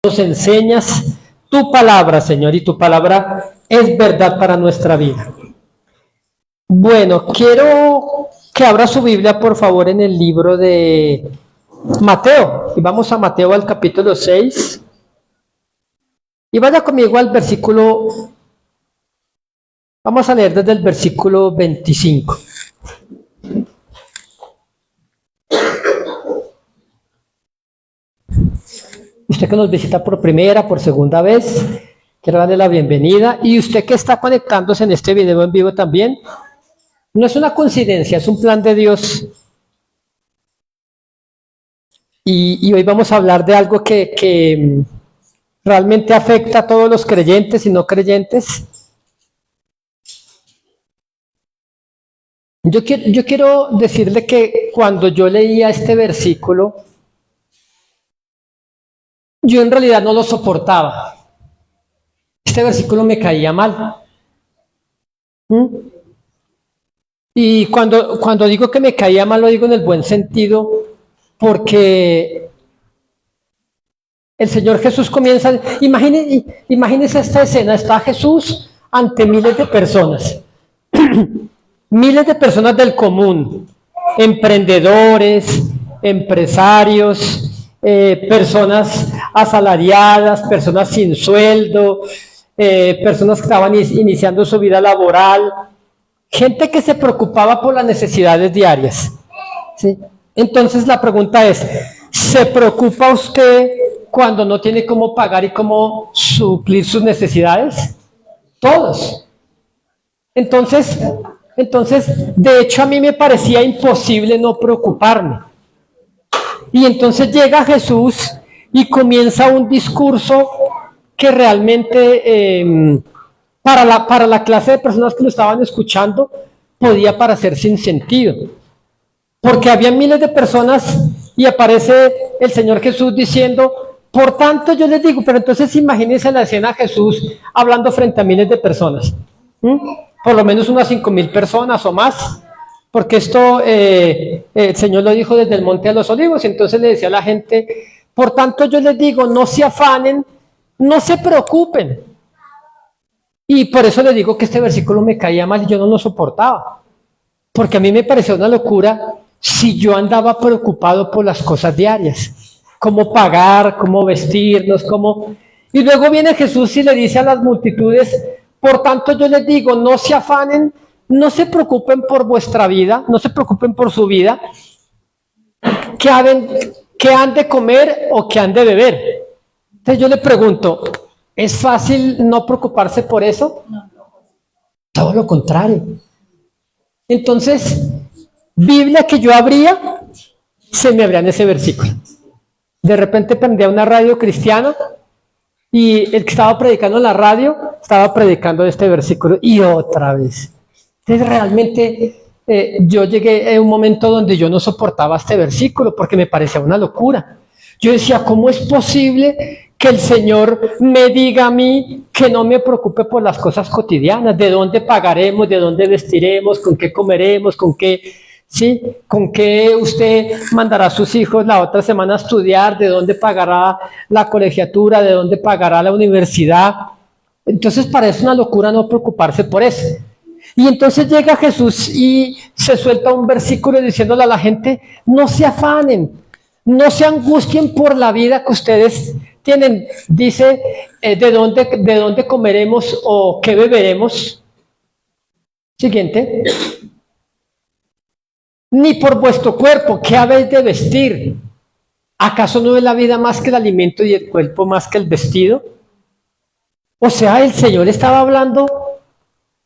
nos enseñas tu palabra, Señor, y tu palabra es verdad para nuestra vida. Bueno, quiero que abra su Biblia, por favor, en el libro de Mateo. Y vamos a Mateo al capítulo 6. Y vaya conmigo al versículo, vamos a leer desde el versículo 25. Usted que nos visita por primera, por segunda vez, quiero darle la bienvenida. Y usted que está conectándose en este video en vivo también, no es una coincidencia, es un plan de Dios. Y hoy vamos a hablar de algo que realmente afecta a todos los creyentes y no creyentes. Yo quiero decirle que cuando yo leía este versículo, yo en realidad no lo soportaba. Este versículo me caía mal. Y cuando digo que me caía mal, lo digo en el buen sentido, porque el Señor Jesús comienza, imagínense esta escena, está Jesús ante miles de personas, miles de personas del común, emprendedores, empresarios, personas asalariadas, personas sin sueldo, personas que estaban iniciando su vida laboral, gente que se preocupaba por las necesidades diarias, ¿sí? Entonces la pregunta es, ¿se preocupa usted cuando no tiene cómo pagar y cómo suplir sus necesidades? Todos. Entonces, de hecho a mí me parecía imposible no preocuparme. Y entonces llega Jesús y comienza un discurso que realmente para la clase de personas que lo estaban escuchando podía parecer sin sentido. Porque había miles de personas y aparece el Señor Jesús diciendo, por tanto yo les digo, pero entonces imagínense la escena Jesús hablando frente a miles de personas. Por lo menos unas 5,000 personas o más. Porque esto el Señor lo dijo desde el Monte de los Olivos, y entonces le decía a la gente, por tanto yo les digo, no se afanen, no se preocupen. Y por eso le digo que este versículo me caía mal y yo no lo soportaba. Porque a mí me parecía una locura si yo andaba preocupado por las cosas diarias. Cómo pagar, cómo vestirnos, cómo... Y luego viene Jesús y le dice a las multitudes, por tanto yo les digo, no se afanen, no se preocupen por vuestra vida, no se preocupen por su vida, que han de comer o que han de beber. Entonces yo le pregunto, ¿es fácil no preocuparse por eso? Todo lo contrario. Entonces, Biblia que yo abría, se me abría en ese versículo. De repente prendía una radio cristiana y el que estaba predicando en la radio estaba predicando este versículo y otra vez. Entonces realmente yo llegué a un momento donde yo no soportaba este versículo porque me parecía una locura. Yo decía, ¿cómo es posible que el Señor me diga a mí que no me preocupe por las cosas cotidianas? ¿De dónde pagaremos? ¿De dónde vestiremos? ¿Con qué comeremos? ¿Con qué, sí? ¿Con qué usted mandará a sus hijos la otra semana a estudiar? ¿De dónde pagará la colegiatura? ¿De dónde pagará la universidad? Entonces parece una locura no preocuparse por eso. Y entonces llega Jesús y se suelta un versículo diciéndole a la gente, no se afanen, no se angustien por la vida que ustedes tienen. Dice, ¿de dónde comeremos o qué beberemos? Siguiente. Ni por vuestro cuerpo, ¿qué habéis de vestir? ¿Acaso no es la vida más que el alimento y el cuerpo más que el vestido? O sea, el Señor estaba hablando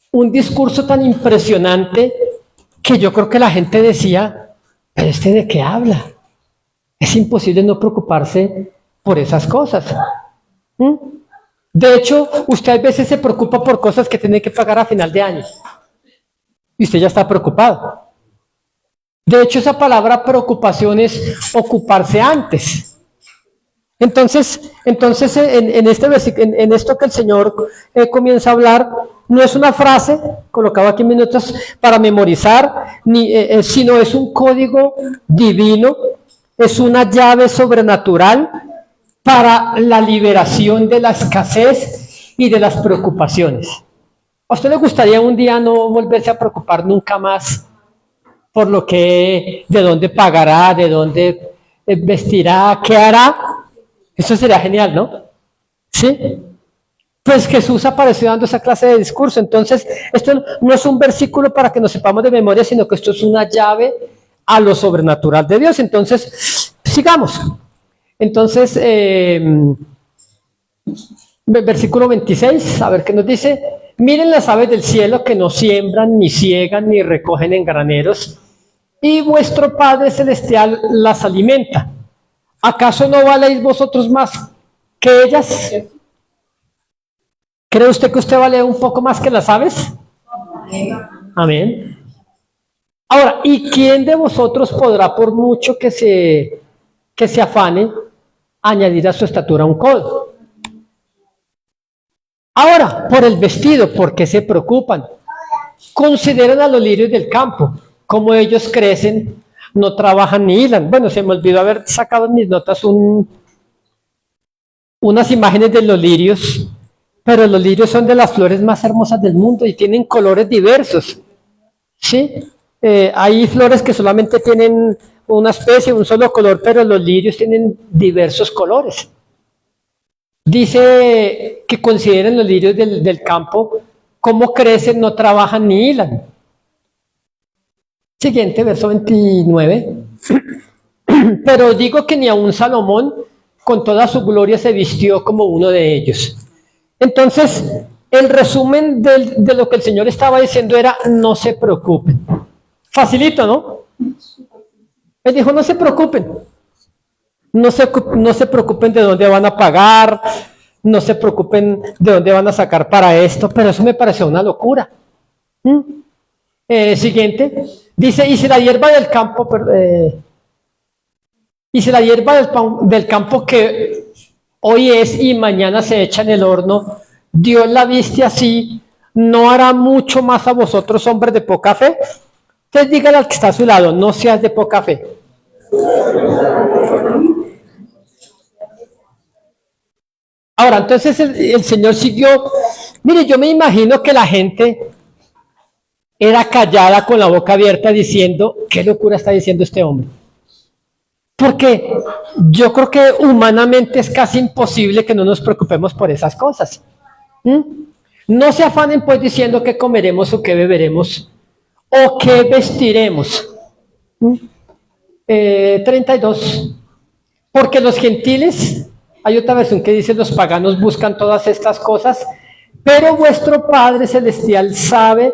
un discurso tan impresionante que yo creo que la gente decía, ¿pero este de qué habla? Es imposible no preocuparse por esas cosas. De hecho, usted a veces se preocupa por cosas que tiene que pagar a final de año. Y usted ya está preocupado. De hecho, esa palabra preocupación es ocuparse antes. Entonces en esto que el Señor comienza a hablar, no es una frase colocada aquí en minutos para memorizar, sino es un código divino, es una llave sobrenatural para la liberación de la escasez y de las preocupaciones. ¿A usted le gustaría un día no volverse a preocupar nunca más por lo que, de dónde pagará, de dónde vestirá, qué hará? Eso sería genial, ¿no? ¿Sí? Pues Jesús apareció dando esa clase de discurso. Entonces, esto no es un versículo para que nos sepamos de memoria, sino que esto es una llave a lo sobrenatural de Dios. Entonces, sigamos. Entonces, versículo 26, a ver qué nos dice. Miren las aves del cielo que no siembran, ni ciegan, ni recogen en graneros, y vuestro Padre Celestial las alimenta. ¿Acaso no valéis vosotros más que ellas? ¿Cree usted que usted vale un poco más que las aves? Amén. Ahora, ¿y quién de vosotros podrá, por mucho que se afane, añadir a su estatura un codo? Ahora, por el vestido, ¿por qué se preocupan? Consideren a los lirios del campo, como ellos crecen, no trabajan ni hilan. Bueno, se me olvidó haber sacado en mis notas unas imágenes de los lirios, pero los lirios son de las flores más hermosas del mundo y tienen colores diversos. ¿Sí? Hay flores que solamente tienen una especie, un solo color, pero los lirios tienen diversos colores. Dice que consideren los lirios del campo, cómo crecen, no trabajan ni hilan. Siguiente, verso 29. Pero digo que ni aun Salomón, con toda su gloria, se vistió como uno de ellos. Entonces, el resumen de lo que el Señor estaba diciendo era, no se preocupen. Facilito, ¿no? Él dijo, no se preocupen. No se preocupen de dónde van a pagar, no se preocupen de dónde van a sacar para esto, pero eso me pareció una locura. Siguiente, dice, y si la hierba del campo, del campo que hoy es y mañana se echa en el horno, Dios la viste así, ¿no hará mucho más a vosotros, hombres de poca fe? Entonces dígale al que está a su lado, no seas de poca fe. Ahora, entonces el Señor siguió. Mire, yo me imagino que la gente era callada con la boca abierta diciendo, ¿qué locura está diciendo este hombre? Porque yo creo que humanamente es casi imposible que no nos preocupemos por esas cosas. No se afanen pues diciendo qué comeremos o qué beberemos o qué vestiremos. 32. Porque los gentiles, hay otra versión que dice, los paganos buscan todas estas cosas, pero vuestro Padre Celestial sabe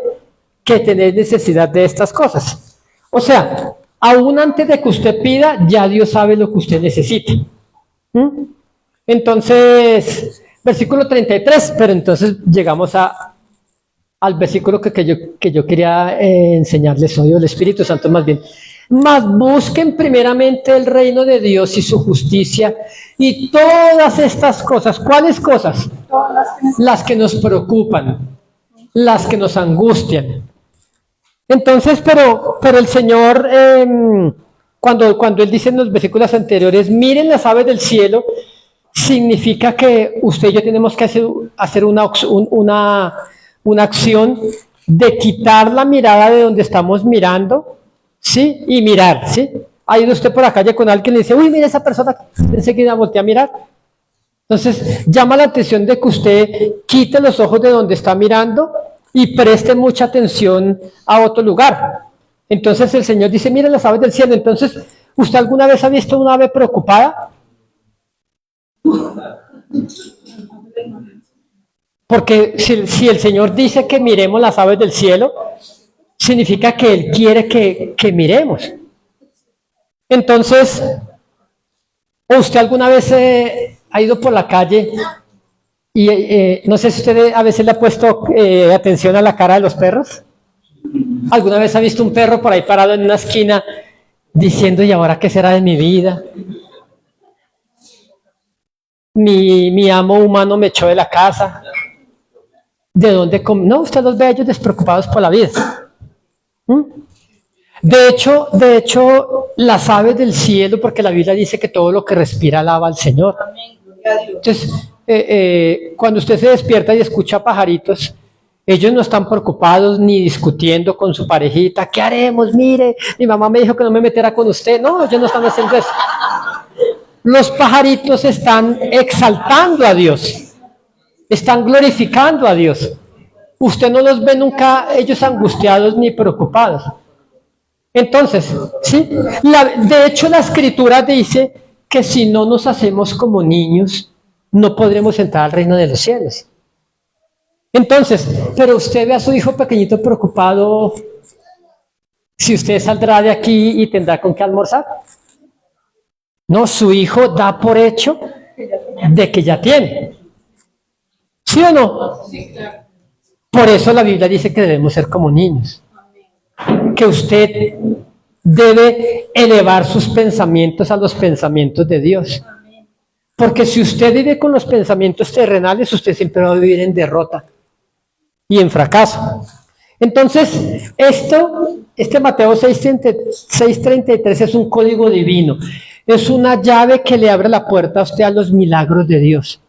que tenéis necesidad de estas cosas. O sea, aún antes de que usted pida, ya Dios sabe lo que usted necesita. Entonces, versículo 33, pero entonces llegamos al versículo que yo quería enseñarles hoy, o el Espíritu Santo más bien. Mas busquen primeramente el reino de Dios y su justicia, y todas estas cosas. ¿Cuáles cosas? Las que nos preocupan, las que nos angustian. Entonces, pero el Señor, cuando Él dice en los versículos anteriores, miren las aves del cielo, significa que usted y yo tenemos que hacer una acción de quitar la mirada de donde estamos mirando, ¿sí? Y mirar, ¿sí? Ha ido usted por la calle con alguien y le dice, uy, mira esa persona, enseguida voltea a mirar. Entonces, llama la atención de que usted quite los ojos de donde está mirando y preste mucha atención a otro lugar. Entonces el Señor dice, miren las aves del cielo. Entonces, ¿usted alguna vez ha visto una ave preocupada? Porque si el Señor dice que miremos las aves del cielo, significa que Él quiere que miremos. Entonces, ¿usted alguna vez ha ido por la calle y no sé si usted a veces le ha puesto atención a la cara de los perros? ¿Alguna vez ha visto un perro por ahí parado en una esquina diciendo, ¿y ahora qué será de mi vida? Mi amo humano me echó de la casa. ¿De dónde no, usted los ve a ellos despreocupados por la vida. De hecho, las aves del cielo, porque la Biblia dice que todo lo que respira alaba al Señor. Entonces, cuando usted se despierta y escucha pajaritos, ellos no están preocupados ni discutiendo con su parejita. ¿Qué haremos? Mire, mi mamá me dijo que no me metiera con usted. No, ellos no están haciendo eso. Los pajaritos están exaltando a Dios, están glorificando a Dios. Usted no los ve nunca ellos angustiados ni preocupados. Entonces, ¿sí? De hecho, la Escritura dice que si no nos hacemos como niños, no podremos entrar al reino de los cielos. Entonces, pero usted ve a su hijo pequeñito preocupado si usted saldrá de aquí y tendrá con qué almorzar. No, su hijo da por hecho de que ya tiene. ¿Sí o no? Por eso la Biblia dice que debemos ser como niños. Que usted debe elevar sus pensamientos a los pensamientos de Dios. Porque si usted vive con los pensamientos terrenales, usted siempre va a vivir en derrota y en fracaso. Entonces, este Mateo 6:33 es un código divino. Es una llave que le abre la puerta a usted a los milagros de Dios.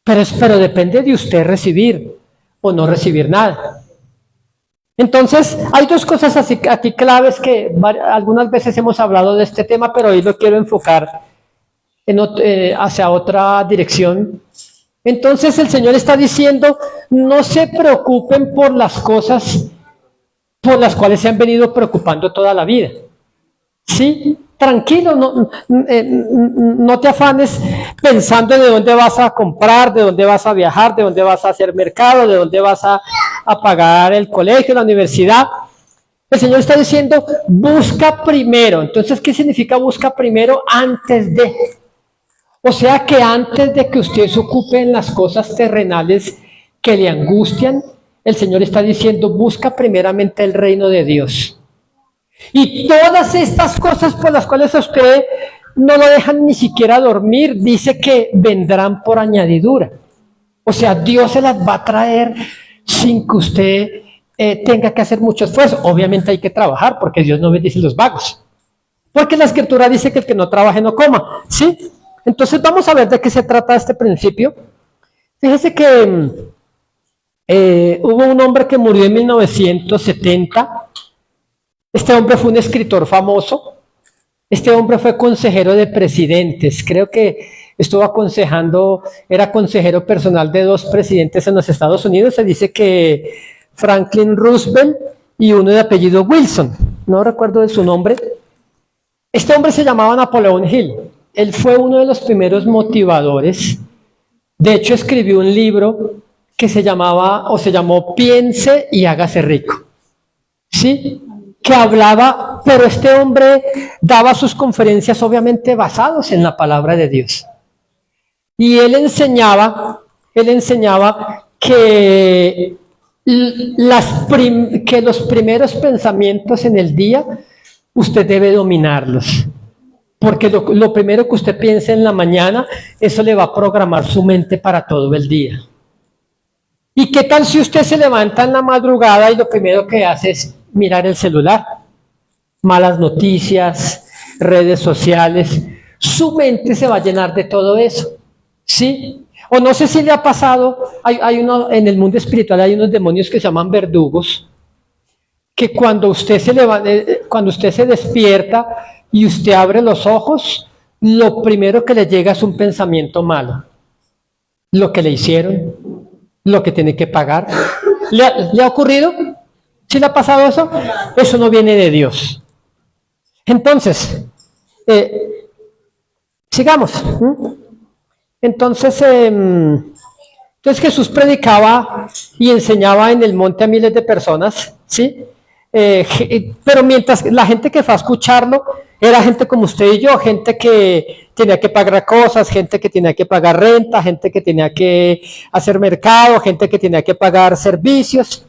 Pero depende de usted recibir o no recibir nada. Entonces, hay dos cosas aquí claves que algunas veces hemos hablado de este tema, pero hoy lo quiero enfocar hacia otra dirección. Entonces, el Señor está diciendo, no se preocupen por las cosas por las cuales se han venido preocupando toda la vida. ¿Sí? Tranquilo, no te afanes pensando de dónde vas a comprar, de dónde vas a viajar, de dónde vas a hacer mercado, de dónde vas a pagar el colegio, la universidad. El Señor está diciendo, busca primero. Entonces, ¿qué significa busca primero? Antes de. O sea que antes de que usted se ocupe en las cosas terrenales que le angustian, el Señor está diciendo, busca primeramente el reino de Dios. Y todas estas cosas por las cuales a usted no lo dejan ni siquiera dormir, dice que vendrán por añadidura. O sea, Dios se las va a traer sin que usted tenga que hacer mucho esfuerzo. Obviamente hay que trabajar porque Dios no bendice los vagos. Porque la Escritura dice que el que no trabaje no coma. ¿Sí? Entonces vamos a ver de qué se trata este principio. Fíjese que hubo un hombre que murió en 1970. Este hombre fue un escritor famoso. Este hombre fue consejero de presidentes. Creo que estuvo aconsejando, era consejero personal de 2 presidentes en los Estados Unidos. Se dice que Franklin Roosevelt y uno de apellido Wilson. No recuerdo de su nombre. Este hombre se llamaba Napoleón Hill. Él fue uno de los primeros motivadores. De hecho, escribió un libro que se llamó Piense y hágase rico. ¿Sí? Que hablaba, pero este hombre daba sus conferencias obviamente basados en la palabra de Dios. Y él enseñaba que los primeros pensamientos en el día usted debe dominarlos. Porque lo primero que usted piense en la mañana, eso le va a programar su mente para todo el día. ¿Y qué tal si usted se levanta en la madrugada y lo primero que hace es mirar el celular? Malas noticias, redes sociales. Su mente se va a llenar de todo eso. ¿Sí? O no sé si le ha pasado, en el mundo espiritual hay unos demonios que se llaman verdugos, que cuando usted se despierta y usted abre los ojos, lo primero que le llega es un pensamiento malo. Lo que le hicieron, lo que tiene que pagar. ¿Le ha ocurrido? ¿Sí le ha pasado eso? Eso no viene de Dios. Entonces, sigamos. Entonces Jesús predicaba y enseñaba en el monte a miles de personas, ¿sí? Pero mientras la gente que fue a escucharlo era gente como usted y yo, gente que tenía que pagar cosas, gente que tenía que pagar renta, gente que tenía que hacer mercado, gente que tenía que pagar servicios.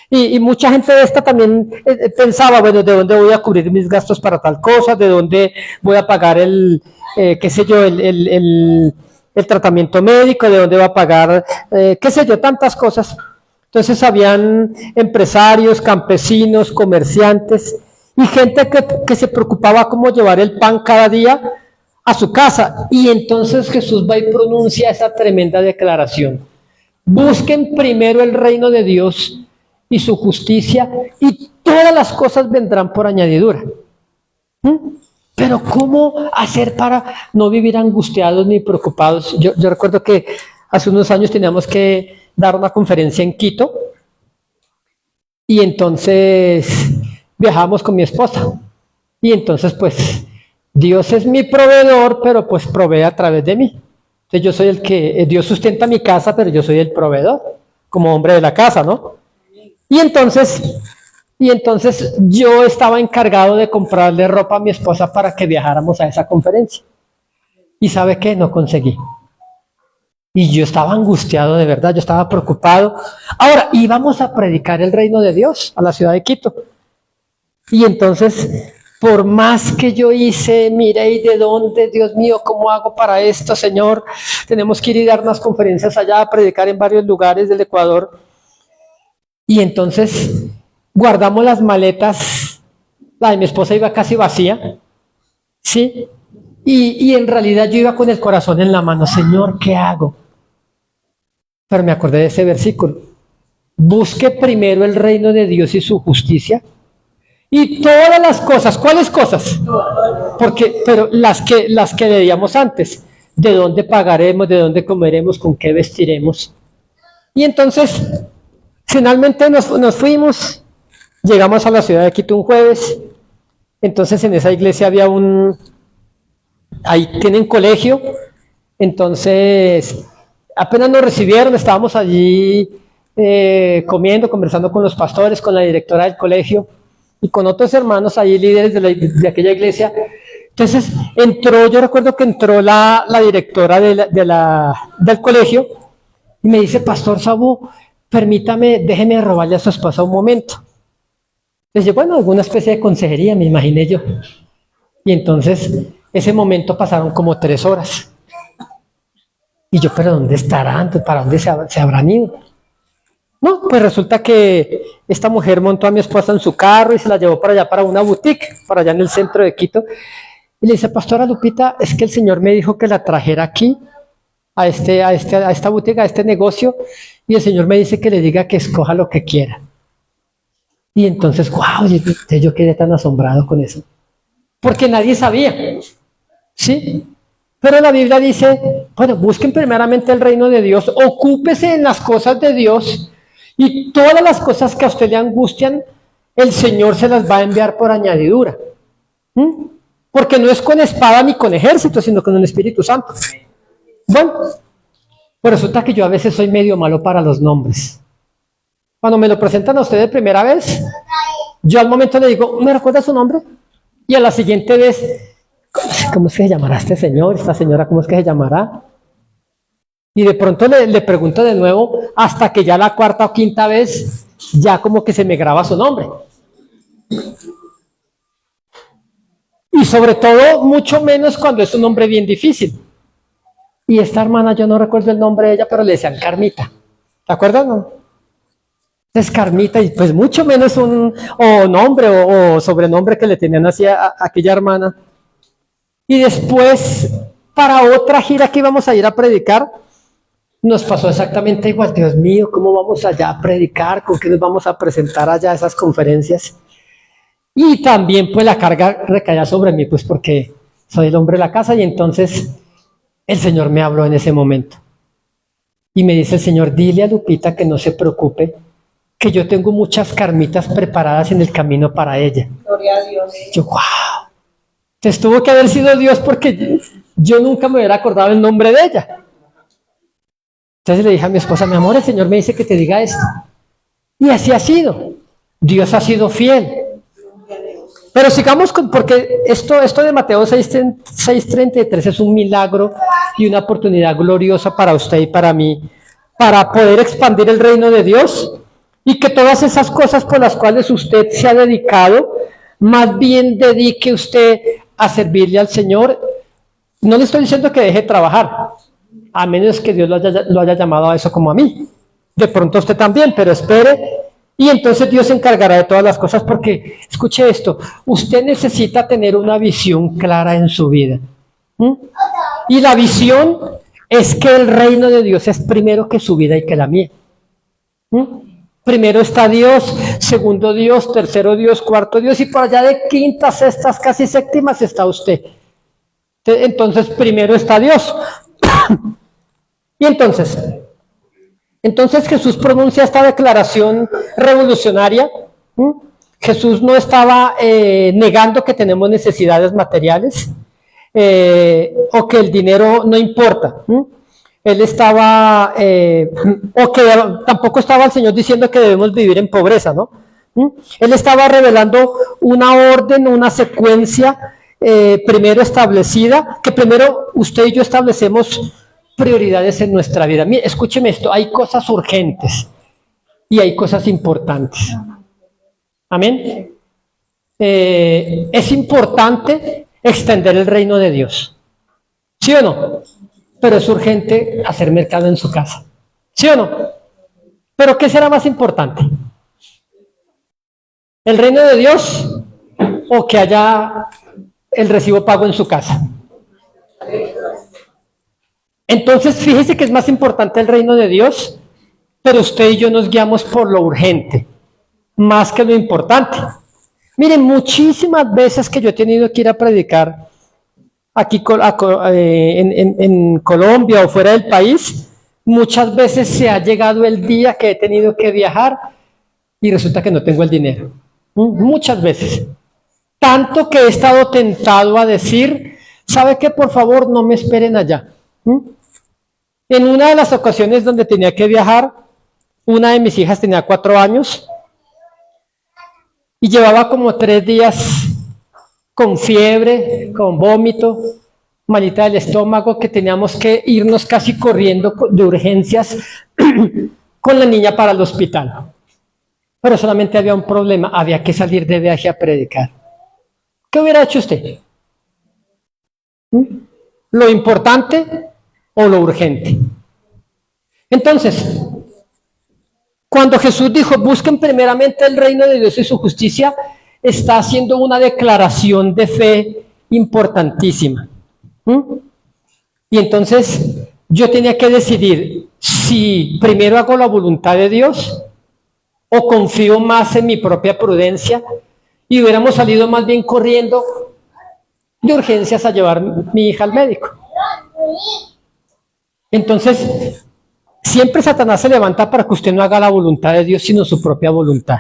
Y mucha gente de esta también pensaba, bueno, ¿de dónde voy a cubrir mis gastos para tal cosa? ¿De dónde voy a pagar el tratamiento médico? ¿De dónde voy a pagar, tantas cosas? Entonces habían empresarios, campesinos, comerciantes y gente que se preocupaba cómo llevar el pan cada día a su casa. Y entonces Jesús va y pronuncia esa tremenda declaración. Busquen primero el reino de Dios y su justicia, y todas las cosas vendrán por añadidura. Pero ¿cómo hacer para no vivir angustiados ni preocupados? Yo recuerdo que hace unos años teníamos que dar una conferencia en Quito, y entonces viajábamos con mi esposa. Y entonces pues Dios es mi proveedor, pero pues provee a través de mí. Entonces yo soy el que, Dios sustenta mi casa, pero yo soy el proveedor, como hombre de la casa, ¿no? Y entonces yo estaba encargado de comprarle ropa a mi esposa para que viajáramos a esa conferencia. ¿Y sabe qué? No conseguí. Y yo estaba angustiado, de verdad, yo estaba preocupado. Ahora, íbamos a predicar el reino de Dios a la ciudad de Quito. Y entonces, por más que yo hice, miré, ¿y de dónde? Dios mío, ¿cómo hago para esto, Señor? Tenemos que ir y dar unas conferencias allá, a predicar en varios lugares del Ecuador. Y entonces guardamos las maletas. La de mi esposa iba casi vacía, ¿sí? Y en realidad yo iba con el corazón en la mano. Señor, ¿qué hago? Pero me acordé de ese versículo. Busque primero el reino de Dios y su justicia, y todas las cosas. ¿Cuáles cosas? Pero las que debíamos antes. ¿De dónde pagaremos? ¿De dónde comeremos? ¿Con qué vestiremos? Y entonces, finalmente nos fuimos. Llegamos a la ciudad de Quito un jueves. Entonces en esa iglesia había ahí tienen colegio. Entonces apenas nos recibieron, estábamos allí comiendo, conversando con los pastores, con la directora del colegio y con otros hermanos ahí, líderes de aquella iglesia. Entonces yo recuerdo que entró la directora del colegio y me dice: Pastor Sabu, permítame, déjeme robarle a su esposa un momento. Les dije, bueno, alguna especie de consejería, me imaginé yo. Y entonces, ese momento pasaron como 3 horas. Y yo, ¿pero dónde estarán? ¿Para dónde se habrán ido? No, pues resulta que esta mujer montó a mi esposa en su carro y se la llevó para allá, para una boutique, para allá en el centro de Quito. Y le dice: Pastora Lupita, es que el Señor me dijo que la trajera aquí, a esta boutique, a este negocio, y el Señor me dice que le diga que escoja lo que quiera. Y entonces, wow, yo quedé tan asombrado con eso. Porque nadie sabía, ¿sí? Pero la Biblia dice, bueno, busquen primeramente el reino de Dios, ocúpese en las cosas de Dios, y todas las cosas que a usted le angustian, el Señor se las va a enviar por añadidura. Porque no es con espada ni con ejército, sino con el Espíritu Santo. Bueno, pues resulta que yo a veces soy medio malo para los nombres. Cuando me lo presentan a usted de primera vez, yo al momento le digo: ¿me recuerda su nombre? Y a la siguiente vez, ¿cómo es que se llamará este señor? ¿Esta señora cómo es que se llamará? Y de pronto le pregunto de nuevo, hasta que ya la 4ª o 5ª vez, ya como que se me graba su nombre. Y sobre todo, mucho menos cuando es un nombre bien difícil. Y esta hermana, yo no recuerdo el nombre de ella, pero le decían Carmita. ¿Te acuerdas, no? Es Carmita, y pues mucho menos un nombre o sobrenombre que le tenían así a aquella hermana. Y después, para otra gira que íbamos a ir a predicar, nos pasó exactamente igual. Dios mío, ¿cómo vamos allá a predicar? ¿Con qué nos vamos a presentar allá a esas conferencias? Y también pues la carga recaía sobre mí, pues porque soy el hombre de la casa. Y entonces el Señor me habló en ese momento. Y me dice el Señor: dile a Lupita que no se preocupe, que yo tengo muchas carmitas preparadas en el camino para ella. Gloria a Dios. Yo, wow. Entonces tuvo que haber sido Dios, porque yo nunca me hubiera acordado el nombre de ella. Entonces le dije a mi esposa: mi amor, el Señor me dice que te diga esto. Y así ha sido. Dios ha sido fiel. Pero sigamos porque esto de Mateo 6:33 es un milagro y una oportunidad gloriosa para usted y para mí, para poder expandir el reino de Dios. Y que todas esas cosas por las cuales usted se ha dedicado, más bien dedique usted a servirle al Señor. No le estoy diciendo que deje de trabajar, a menos que Dios lo haya llamado a eso como a mí. De pronto usted también, pero espere, y entonces Dios se encargará de todas las cosas, porque, escuche esto, usted necesita tener una visión clara en su vida. ¿Mm? Y la visión es que el reino de Dios es primero que su vida y que la mía. ¿Mm? Primero está Dios, segundo Dios, tercero Dios, cuarto Dios, y por allá de quintas, sextas, casi séptimas está usted. Entonces primero está Dios. Y entonces Jesús pronuncia esta declaración revolucionaria. ¿Mm? Jesús no estaba negando que tenemos necesidades materiales o que el dinero no importa. ¿Mm? Él estaba, o que tampoco estaba el Señor diciendo que debemos vivir en pobreza, ¿no? ¿Mm? Él estaba revelando una orden, una secuencia primero establecida, que primero usted y yo establecemos prioridades en nuestra vida. Mire, escúcheme esto, hay cosas urgentes y hay cosas importantes. Amén. Es importante extender el reino de Dios. ¿Sí o no? Pero es urgente hacer mercado en su casa. ¿Sí o no? ¿Pero qué será más importante? ¿El reino de Dios o que haya el recibo pago en su casa? Entonces, fíjese que es más importante el reino de Dios, pero usted y yo nos guiamos por lo urgente, más que lo importante. Miren, muchísimas veces que yo he tenido que ir a predicar aquí en Colombia o fuera del país, muchas veces se ha llegado el día que he tenido que viajar y resulta que no tengo el dinero. Muchas veces. Tanto que he estado tentado a decir, ¿sabe qué? Por favor, no me esperen allá. En una de las ocasiones donde tenía que viajar, una de mis hijas tenía 4 años y llevaba como 3 días con fiebre, con vómito, malita del estómago, que teníamos que irnos casi corriendo de urgencias con la niña para el hospital. Pero solamente había un problema, había que salir de viaje a predicar. ¿Qué hubiera hecho usted? ¿Lo importante o lo urgente? Entonces, cuando Jesús dijo, busquen primeramente el reino de Dios y su justicia, está haciendo una declaración de fe importantísima. Y entonces yo tenía que decidir si primero hago la voluntad de Dios o confío más en mi propia prudencia, y hubiéramos salido más bien corriendo de urgencias a llevar mi hija al médico. Entonces, siempre Satanás se levanta para que usted no haga la voluntad de Dios, sino su propia voluntad.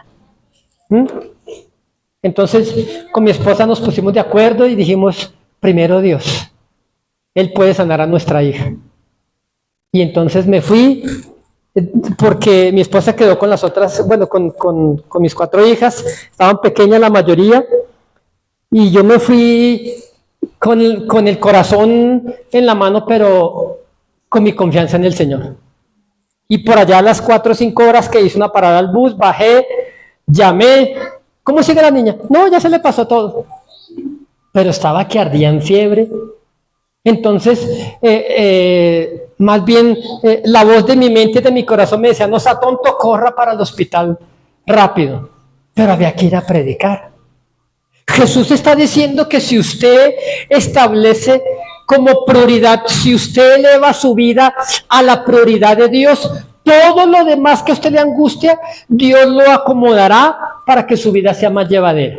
Entonces, con mi esposa nos pusimos de acuerdo y dijimos, primero Dios, Él puede sanar a nuestra hija. Y entonces me fui, porque mi esposa quedó con las otras, bueno, con mis 4 hijas, estaban pequeñas la mayoría, y yo me fui con el corazón en la mano, pero con mi confianza en el Señor. Y por allá a las 4 o 5 horas que hice una parada al bus, bajé, llamé. ¿Cómo sigue la niña? No, ya se le pasó todo. Pero estaba que ardía en fiebre. Entonces, más bien, la voz de mi mente y de mi corazón me decía, no sea tonto, corra para el hospital rápido. Pero había que ir a predicar. Jesús está diciendo que si usted establece como prioridad, si usted eleva su vida a la prioridad de Dios, todo lo demás que a usted le angustia, Dios lo acomodará para que su vida sea más llevadera.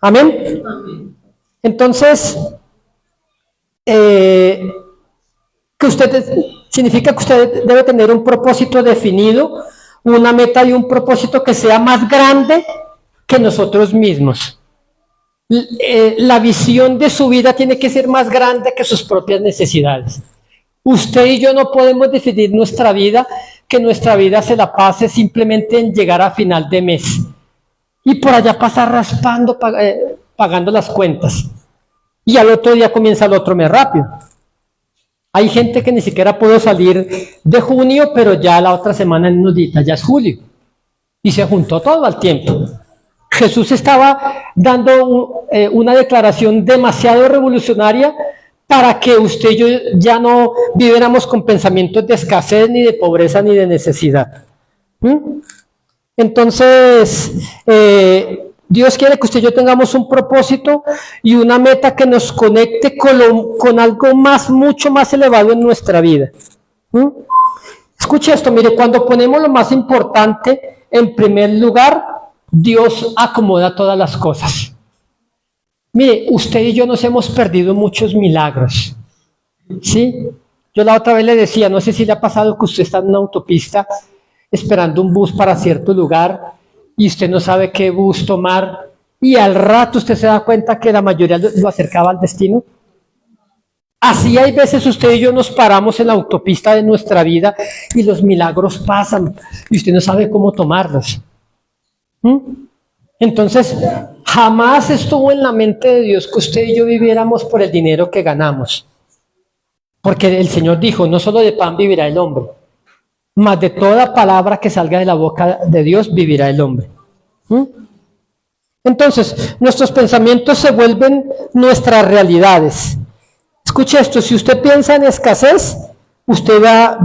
¿Amén? Entonces, significa que usted debe tener un propósito definido, una meta y un propósito que sea más grande que nosotros mismos. La visión de su vida tiene que ser más grande que sus propias necesidades. Usted y yo no podemos decidir nuestra vida, que nuestra vida se la pase simplemente en llegar a final de mes y por allá pasar raspando, pagando las cuentas, y al otro día comienza el otro mes rápido. Hay gente que ni siquiera pudo salir de junio, pero ya la otra semana en unos días ya es julio y se juntó todo al tiempo. Jesús estaba dando una declaración demasiado revolucionaria para que usted y yo ya no viviéramos con pensamientos de escasez, ni de pobreza, ni de necesidad. Entonces, Dios quiere que usted y yo tengamos un propósito y una meta que nos conecte con algo más, mucho más elevado en nuestra vida. ¿Mm? Escuche esto, mire, cuando ponemos lo más importante en primer lugar, Dios acomoda todas las cosas. Mire, usted y yo nos hemos perdido muchos milagros, ¿sí? Yo la otra vez le decía, no sé si le ha pasado que usted está en una autopista esperando un bus para cierto lugar y usted no sabe qué bus tomar y al rato usted se da cuenta que la mayoría lo acercaba al destino. Así hay veces usted y yo nos paramos en la autopista de nuestra vida y los milagros pasan y usted no sabe cómo tomarlos. Entonces, jamás estuvo en la mente de Dios que usted y yo viviéramos por el dinero que ganamos. Porque el Señor dijo, no solo de pan vivirá el hombre, mas de toda palabra que salga de la boca de Dios vivirá el hombre. Entonces, nuestros pensamientos se vuelven nuestras realidades. Escuche esto, si usted piensa en escasez, usted va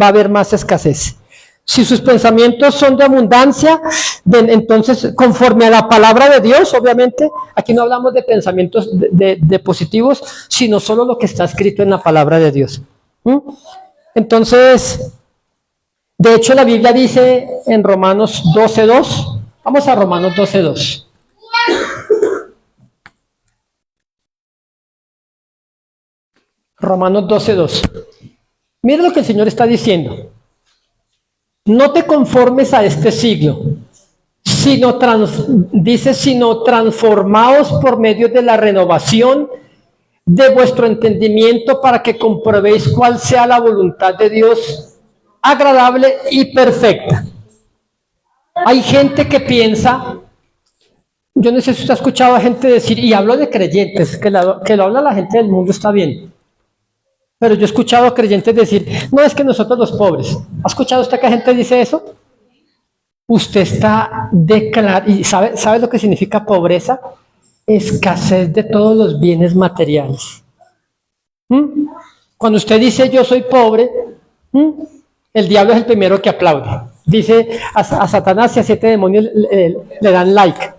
a ver más escasez. Si sus pensamientos son de abundancia, entonces conforme a la palabra de Dios, obviamente, aquí no hablamos de pensamientos de positivos, sino solo lo que está escrito en la palabra de Dios. Entonces, de hecho la Biblia dice en Romanos 12:2, vamos a Romanos 12:2. Romanos 12:2. Mira lo que el Señor está diciendo. No te conformes a este siglo, sino transformaos por medio de la renovación de vuestro entendimiento para que comprobéis cuál sea la voluntad de Dios, agradable y perfecta. Hay gente que piensa, yo no sé si usted ha escuchado a gente decir, y hablo de creyentes, que lo habla la gente del mundo está bien, pero yo he escuchado a creyentes decir, no, es que nosotros los pobres. ¿Ha escuchado usted que gente dice eso? Usted está declarando, ¿y sabe lo que significa pobreza? Escasez de todos los bienes materiales. Cuando usted dice yo soy pobre, el diablo es el primero que aplaude. Dice a Satanás y a 7 demonios le dan like.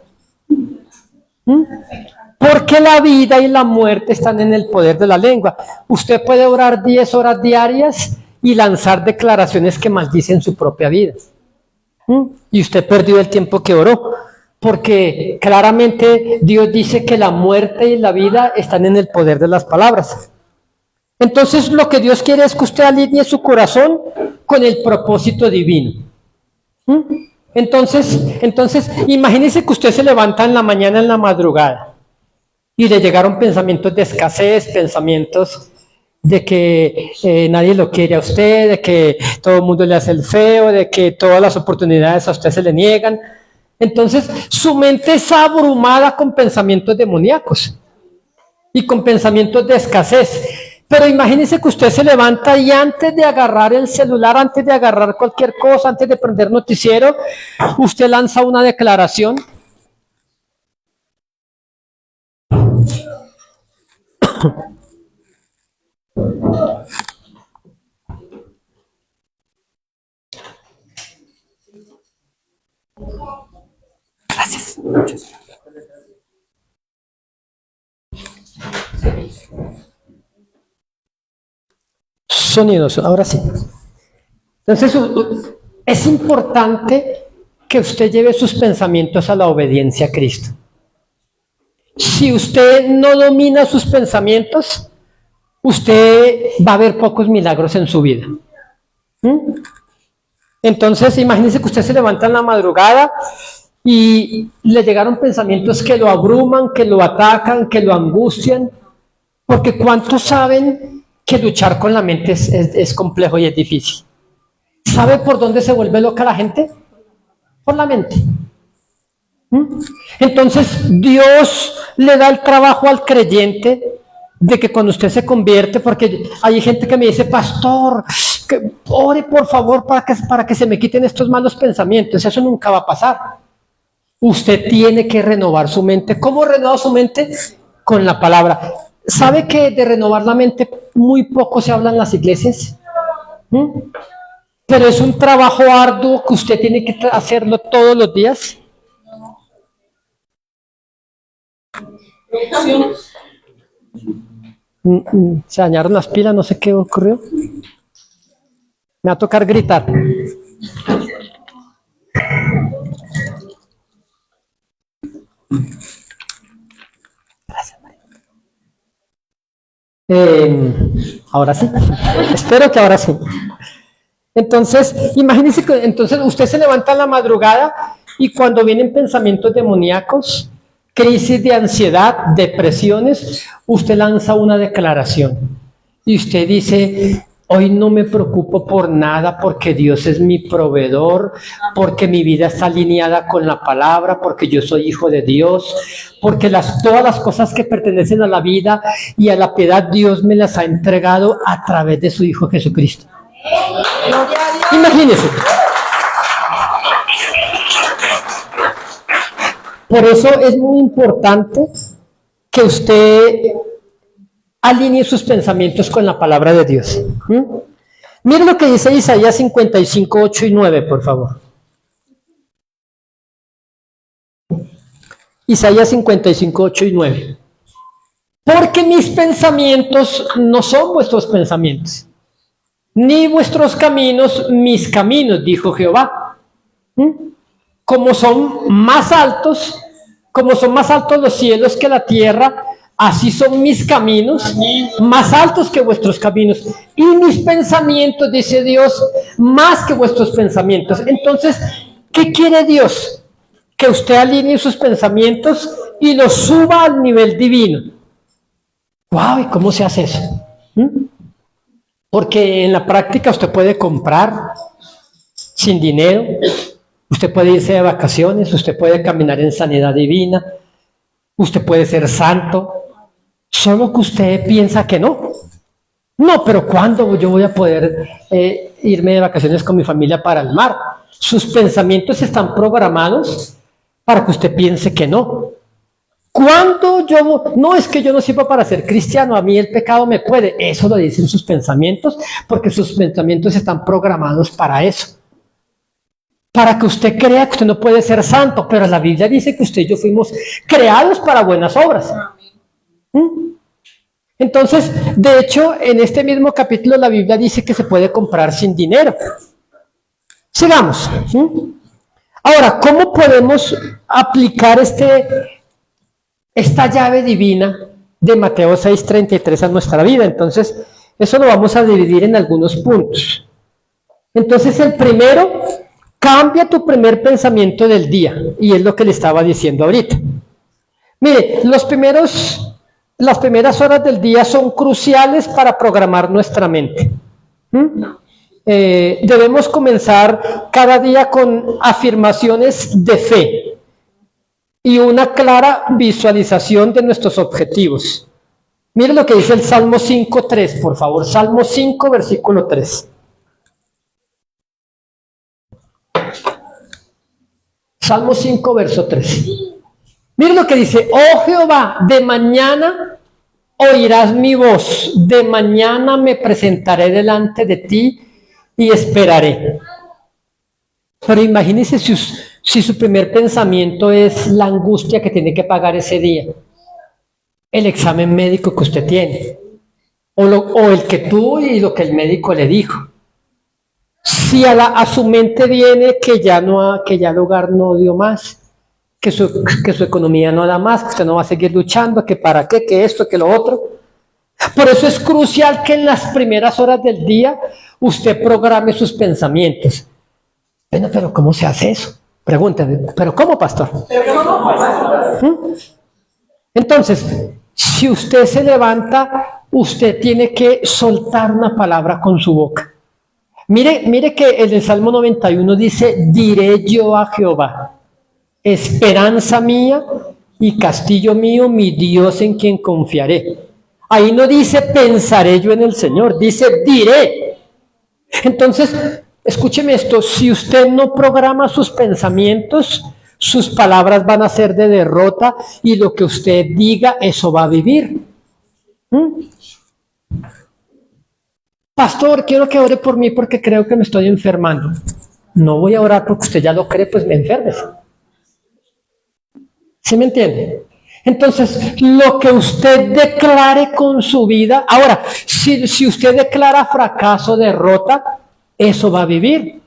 Porque la vida y la muerte están en el poder de la lengua. Usted puede orar 10 horas diarias y lanzar declaraciones que maldicen su propia vida. Y usted perdió el tiempo que oró. Porque claramente Dios dice que la muerte y la vida están en el poder de las palabras. Entonces lo que Dios quiere es que usted alinee su corazón con el propósito divino. Entonces, imagínese que usted se levanta en la mañana, en la madrugada, y le llegaron pensamientos de escasez, pensamientos de que nadie lo quiere a usted, de que todo el mundo le hace el feo, de que todas las oportunidades a usted se le niegan. Entonces, su mente es abrumada con pensamientos demoníacos y con pensamientos de escasez. Pero imagínese que usted se levanta y antes de agarrar el celular, antes de agarrar cualquier cosa, antes de prender noticiero, usted lanza una declaración. Gracias. Sonidos, ahora sí. Entonces, es importante que usted lleve sus pensamientos a la obediencia a Cristo. Si usted no domina sus pensamientos, usted va a ver pocos milagros en su vida. Entonces, imagínese que usted se levanta en la madrugada y le llegaron pensamientos que lo abruman, que lo atacan, que lo angustian, porque ¿cuántos saben que luchar con la mente es complejo y es difícil? ¿Sabe por dónde se vuelve loca la gente? Por la mente. Entonces Dios le da el trabajo al creyente de que cuando usted se convierte, porque hay gente que me dice, pastor, que ore por favor para que se me quiten estos malos pensamientos. Eso nunca va a pasar. Usted tiene que renovar su mente. ¿Cómo renueva su mente? Con la palabra. ¿Sabe que de renovar la mente muy poco se habla en las iglesias? Pero es un trabajo arduo que usted tiene que hacerlo todos los días. Se dañaron las pilas, no sé qué ocurrió. Me va a tocar gritar. Ahora sí. Espero que ahora sí. Entonces, imagínense que entonces usted se levanta en la madrugada y cuando vienen pensamientos demoníacos, crisis de ansiedad, depresiones, usted lanza una declaración y usted dice: hoy no me preocupo por nada porque Dios es mi proveedor, porque mi vida está alineada con la palabra, porque yo soy hijo de Dios, porque todas las cosas que pertenecen a la vida y a la piedad Dios me las ha entregado a través de su Hijo Jesucristo. Imagínense. Por eso es muy importante que usted alinee sus pensamientos con la palabra de Dios. Mire lo que dice Isaías 55, 8 y 9, por favor. Isaías 55, 8 y 9. Porque mis pensamientos no son vuestros pensamientos, ni vuestros caminos mis caminos, dijo Jehová. Como son más altos los cielos que la tierra, así son mis caminos, más altos que vuestros caminos, y mis pensamientos, dice Dios, más que vuestros pensamientos. Entonces, ¿qué quiere Dios? Que usted alinee sus pensamientos y los suba al nivel divino. ¡Wow! ¿Y cómo se hace eso? Porque en la práctica usted puede comprar sin dinero, usted puede irse de vacaciones, usted puede caminar en sanidad divina, usted puede ser santo, solo que usted piensa que no. No, pero ¿cuándo yo voy a poder irme de vacaciones con mi familia para el mar? Sus pensamientos están programados para que usted piense que no. ¿Cuándo no, es que yo no sirvo para ser cristiano, a mí el pecado me puede? Eso lo dicen sus pensamientos, porque sus pensamientos están programados para eso. Para que usted crea que usted no puede ser santo, pero la Biblia dice que usted y yo fuimos creados para buenas obras. Entonces, de hecho, en este mismo capítulo la Biblia dice que se puede comprar sin dinero. Sigamos. Ahora, ¿cómo podemos aplicar esta llave divina de Mateo 6:33 a nuestra vida? Entonces, eso lo vamos a dividir en algunos puntos. Entonces, el primero, cambia tu primer pensamiento del día, y es lo que le estaba diciendo ahorita. Mire, las primeras horas del día son cruciales para programar nuestra mente. Debemos comenzar cada día con afirmaciones de fe y una clara visualización de nuestros objetivos. Mire lo que dice el Salmo 5:3, por favor. Salmo 5, versículo 3. Salmo 5, verso 3. Mire lo que dice: oh Jehová, de mañana oirás mi voz, de mañana me presentaré delante de ti y esperaré. Pero imagínese si su primer pensamiento es la angustia que tiene que pagar ese día, el examen médico que usted tiene, o el que tuvo y lo que el médico le dijo. Si a su mente viene que ya el hogar no dio más, que su economía no da más, que usted no va a seguir luchando, que para qué, que esto, que lo otro. Por eso es crucial que en las primeras horas del día usted programe sus pensamientos. Bueno, pero ¿cómo se hace eso? Pregúnteme, ¿pero cómo, pastor? Entonces, si usted se levanta, usted tiene que soltar una palabra con su boca. Mire que en el Salmo 91 dice: diré yo a Jehová, esperanza mía y castillo mío, mi Dios en quien confiaré. Ahí no dice pensaré yo en el Señor, dice diré. Entonces, escúcheme esto: si usted no programa sus pensamientos, sus palabras van a ser de derrota y lo que usted diga, eso va a vivir. Pastor, quiero que ore por mí porque creo que me estoy enfermando. No voy a orar porque usted ya lo cree, pues me enfermes. ¿Sí me entiende? Entonces, lo que usted declare con su vida, ahora, si usted declara fracaso, derrota, eso va a vivir.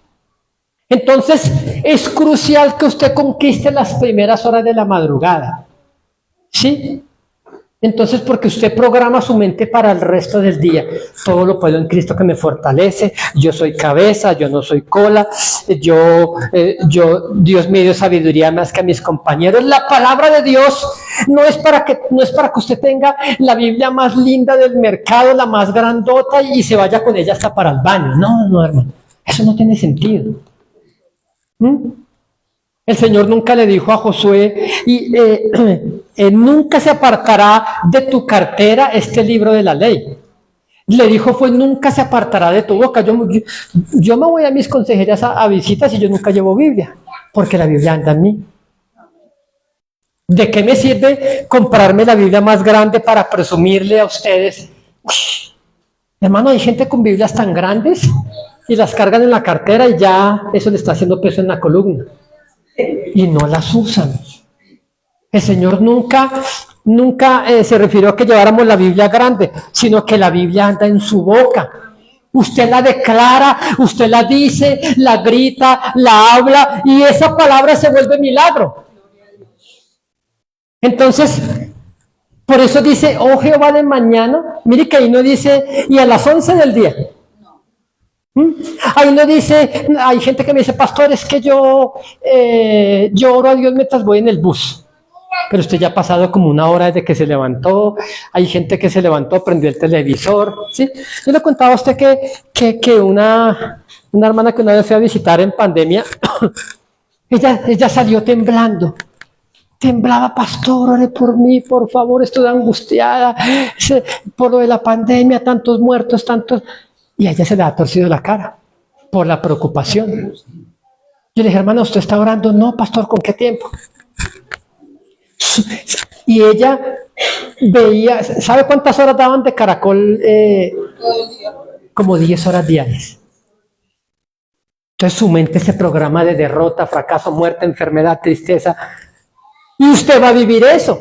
Entonces, es crucial que usted conquiste las primeras horas de la madrugada. ¿Sí? Entonces, porque usted programa su mente para el resto del día. Todo lo puedo en Cristo que me fortalece. Yo soy cabeza, yo no soy cola. Dios me dio sabiduría más que a mis compañeros. La palabra de Dios no es para que usted tenga la Biblia más linda del mercado, la más grandota y se vaya con ella hasta para el baño. No, hermano. Eso no tiene sentido. El Señor nunca le dijo a Josué, nunca se apartará de tu cartera este libro de la ley. Le dijo nunca se apartará de tu boca. Yo me voy a mis consejerías a visitas y yo nunca llevo Biblia, porque la Biblia anda en mí. ¿De qué me sirve comprarme la Biblia más grande para presumirle a ustedes? Hermano, hay gente con Biblias tan grandes y las cargan en la cartera y ya eso le está haciendo peso en la columna. Y no las usan. El Señor nunca se refirió a que lleváramos la Biblia grande, sino que la Biblia anda en su boca. Usted la declara, usted la dice, la grita, la habla y esa palabra se vuelve milagro. Entonces, por eso dice, oh Jehová de mañana. Mire que ahí no dice, y a las 11 del día. Ahí no dice, hay gente que me dice, pastor, es que yo oro a Dios mientras voy en el bus. Pero usted ya ha pasado como una hora desde que se levantó. Hay gente que se levantó, prendió el televisor. ¿Sí? Yo le contaba a usted que una hermana que una vez fue a visitar en pandemia, ella salió temblando. Temblaba, pastor, ore por mí, por favor, estoy angustiada por lo de la pandemia, tantos muertos, tantos... Y a ella se le ha torcido la cara por la preocupación. Yo le dije, hermana, ¿usted está orando? No, pastor, ¿con qué tiempo? Y ella veía, ¿sabe cuántas horas daban de Caracol? Como 10 horas diarias. Entonces su mente se programa de derrota, fracaso, muerte, enfermedad, tristeza. Y usted va a vivir eso.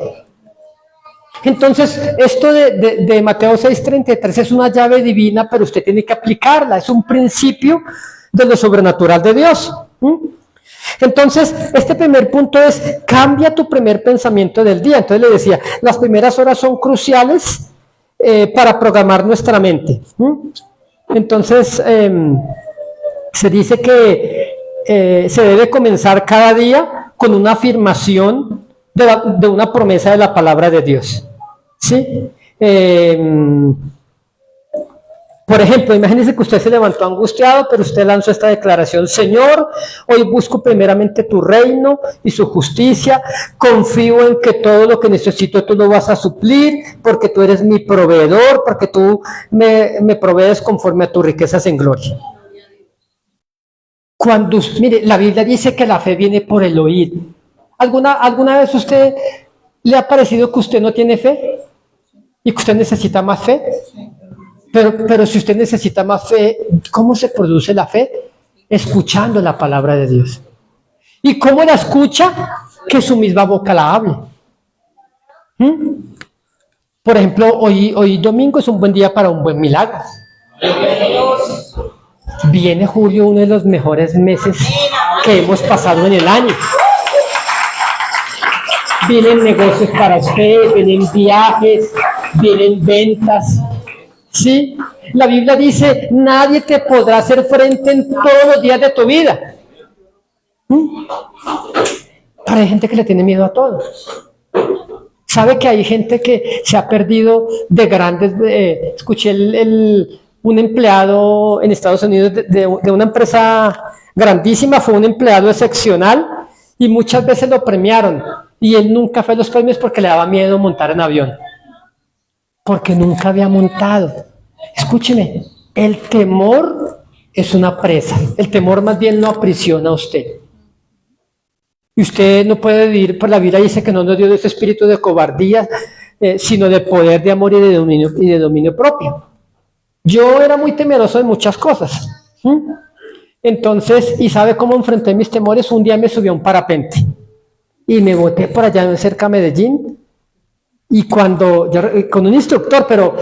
Entonces, esto de Mateo 6:33 es una llave divina, pero usted tiene que aplicarla. Es un principio de lo sobrenatural de Dios. Entonces, este primer punto es, cambia tu primer pensamiento del día. Entonces le decía, las primeras horas son cruciales para programar nuestra mente. Entonces, se dice que se debe comenzar cada día con una afirmación de una promesa de la palabra de Dios. ¿Sí? Por ejemplo, imagínese que usted se levantó angustiado, pero usted lanzó esta declaración: Señor, hoy busco primeramente tu reino y su justicia, confío en que todo lo que necesito tú lo vas a suplir, porque tú eres mi proveedor, porque tú me provees conforme a tus riquezas en gloria. Mire, la Biblia dice que la fe viene por el oír. ¿Alguna vez usted le ha parecido que usted no tiene fe? ¿Y que usted necesita más fe? Pero si usted necesita más fe, ¿cómo se produce la fe? Escuchando la palabra de Dios. ¿Y cómo la escucha? Que su misma boca la hable. Por ejemplo, hoy domingo es un buen día para un buen milagro. Viene julio, uno de los mejores meses que hemos pasado en el año. Vienen negocios para usted, vienen viajes, vienen ventas. ¿Sí? La Biblia dice, nadie te podrá hacer frente en todos los días de tu vida. Pero hay gente que le tiene miedo a todo. ¿Sabe que hay gente que se ha perdido de grandes... escuché un empleado en Estados Unidos de una empresa grandísima, fue un empleado excepcional y muchas veces lo premiaron. Y él nunca fue a los premios porque le daba miedo montar en avión. Porque nunca había montado. Escúcheme, el temor es una presa. El temor más bien lo aprisiona a usted. Y usted no puede vivir, por la Biblia dice que no nos dio ese espíritu de cobardía, sino de poder, de amor y de dominio propio. Yo era muy temeroso de muchas cosas. Entonces, ¿y sabe cómo enfrenté mis temores? Un día me subí a un parapente y me boté por allá cerca de Medellín Y con un instructor, pero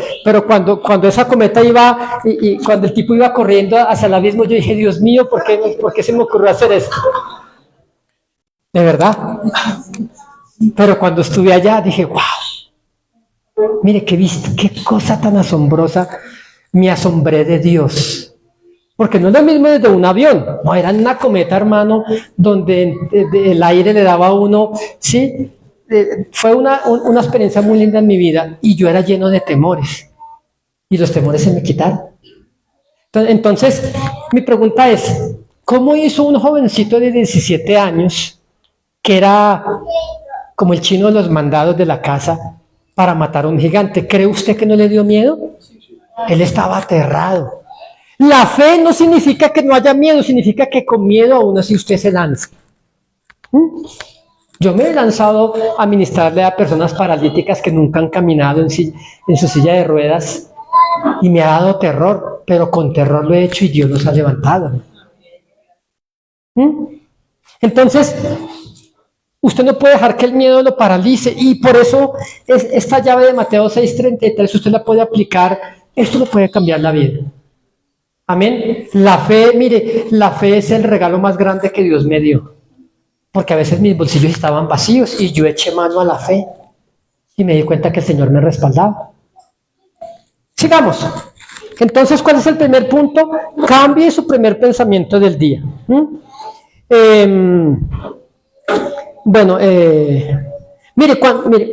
cuando esa cometa iba, y cuando el tipo iba corriendo hacia el abismo, yo dije, Dios mío, ¿por qué se me ocurrió hacer esto? De verdad. Pero cuando estuve allá, dije, wow, mire, qué cosa tan asombrosa, me asombré de Dios. Porque no es lo mismo desde un avión, no, era una cometa, hermano, donde el aire le daba a uno, ¿sí? Fue una experiencia muy linda en mi vida y yo era lleno de temores y los temores se me quitaron. Entonces, mi pregunta es, ¿cómo hizo un jovencito de 17 años que era como el chino de los mandados de la casa para matar a un gigante? ¿Cree usted que no le dio miedo? Él estaba aterrado. La fe no significa que no haya miedo, significa que con miedo aún así usted se lanza. Yo me he lanzado a ministrarle a personas paralíticas que nunca han caminado en su silla de ruedas y me ha dado terror, pero con terror lo he hecho y Dios los ha levantado. Entonces, usted no puede dejar que el miedo lo paralice y por eso esta llave de Mateo 6:33 usted la puede aplicar, esto le puede cambiar la vida. Amén. La fe, mire, la fe es el regalo más grande que Dios me dio. Porque a veces mis bolsillos estaban vacíos y yo eché mano a la fe y me di cuenta que el Señor me respaldaba. Sigamos. Entonces, ¿cuál es el primer punto? Cambie su primer pensamiento del día. Mire,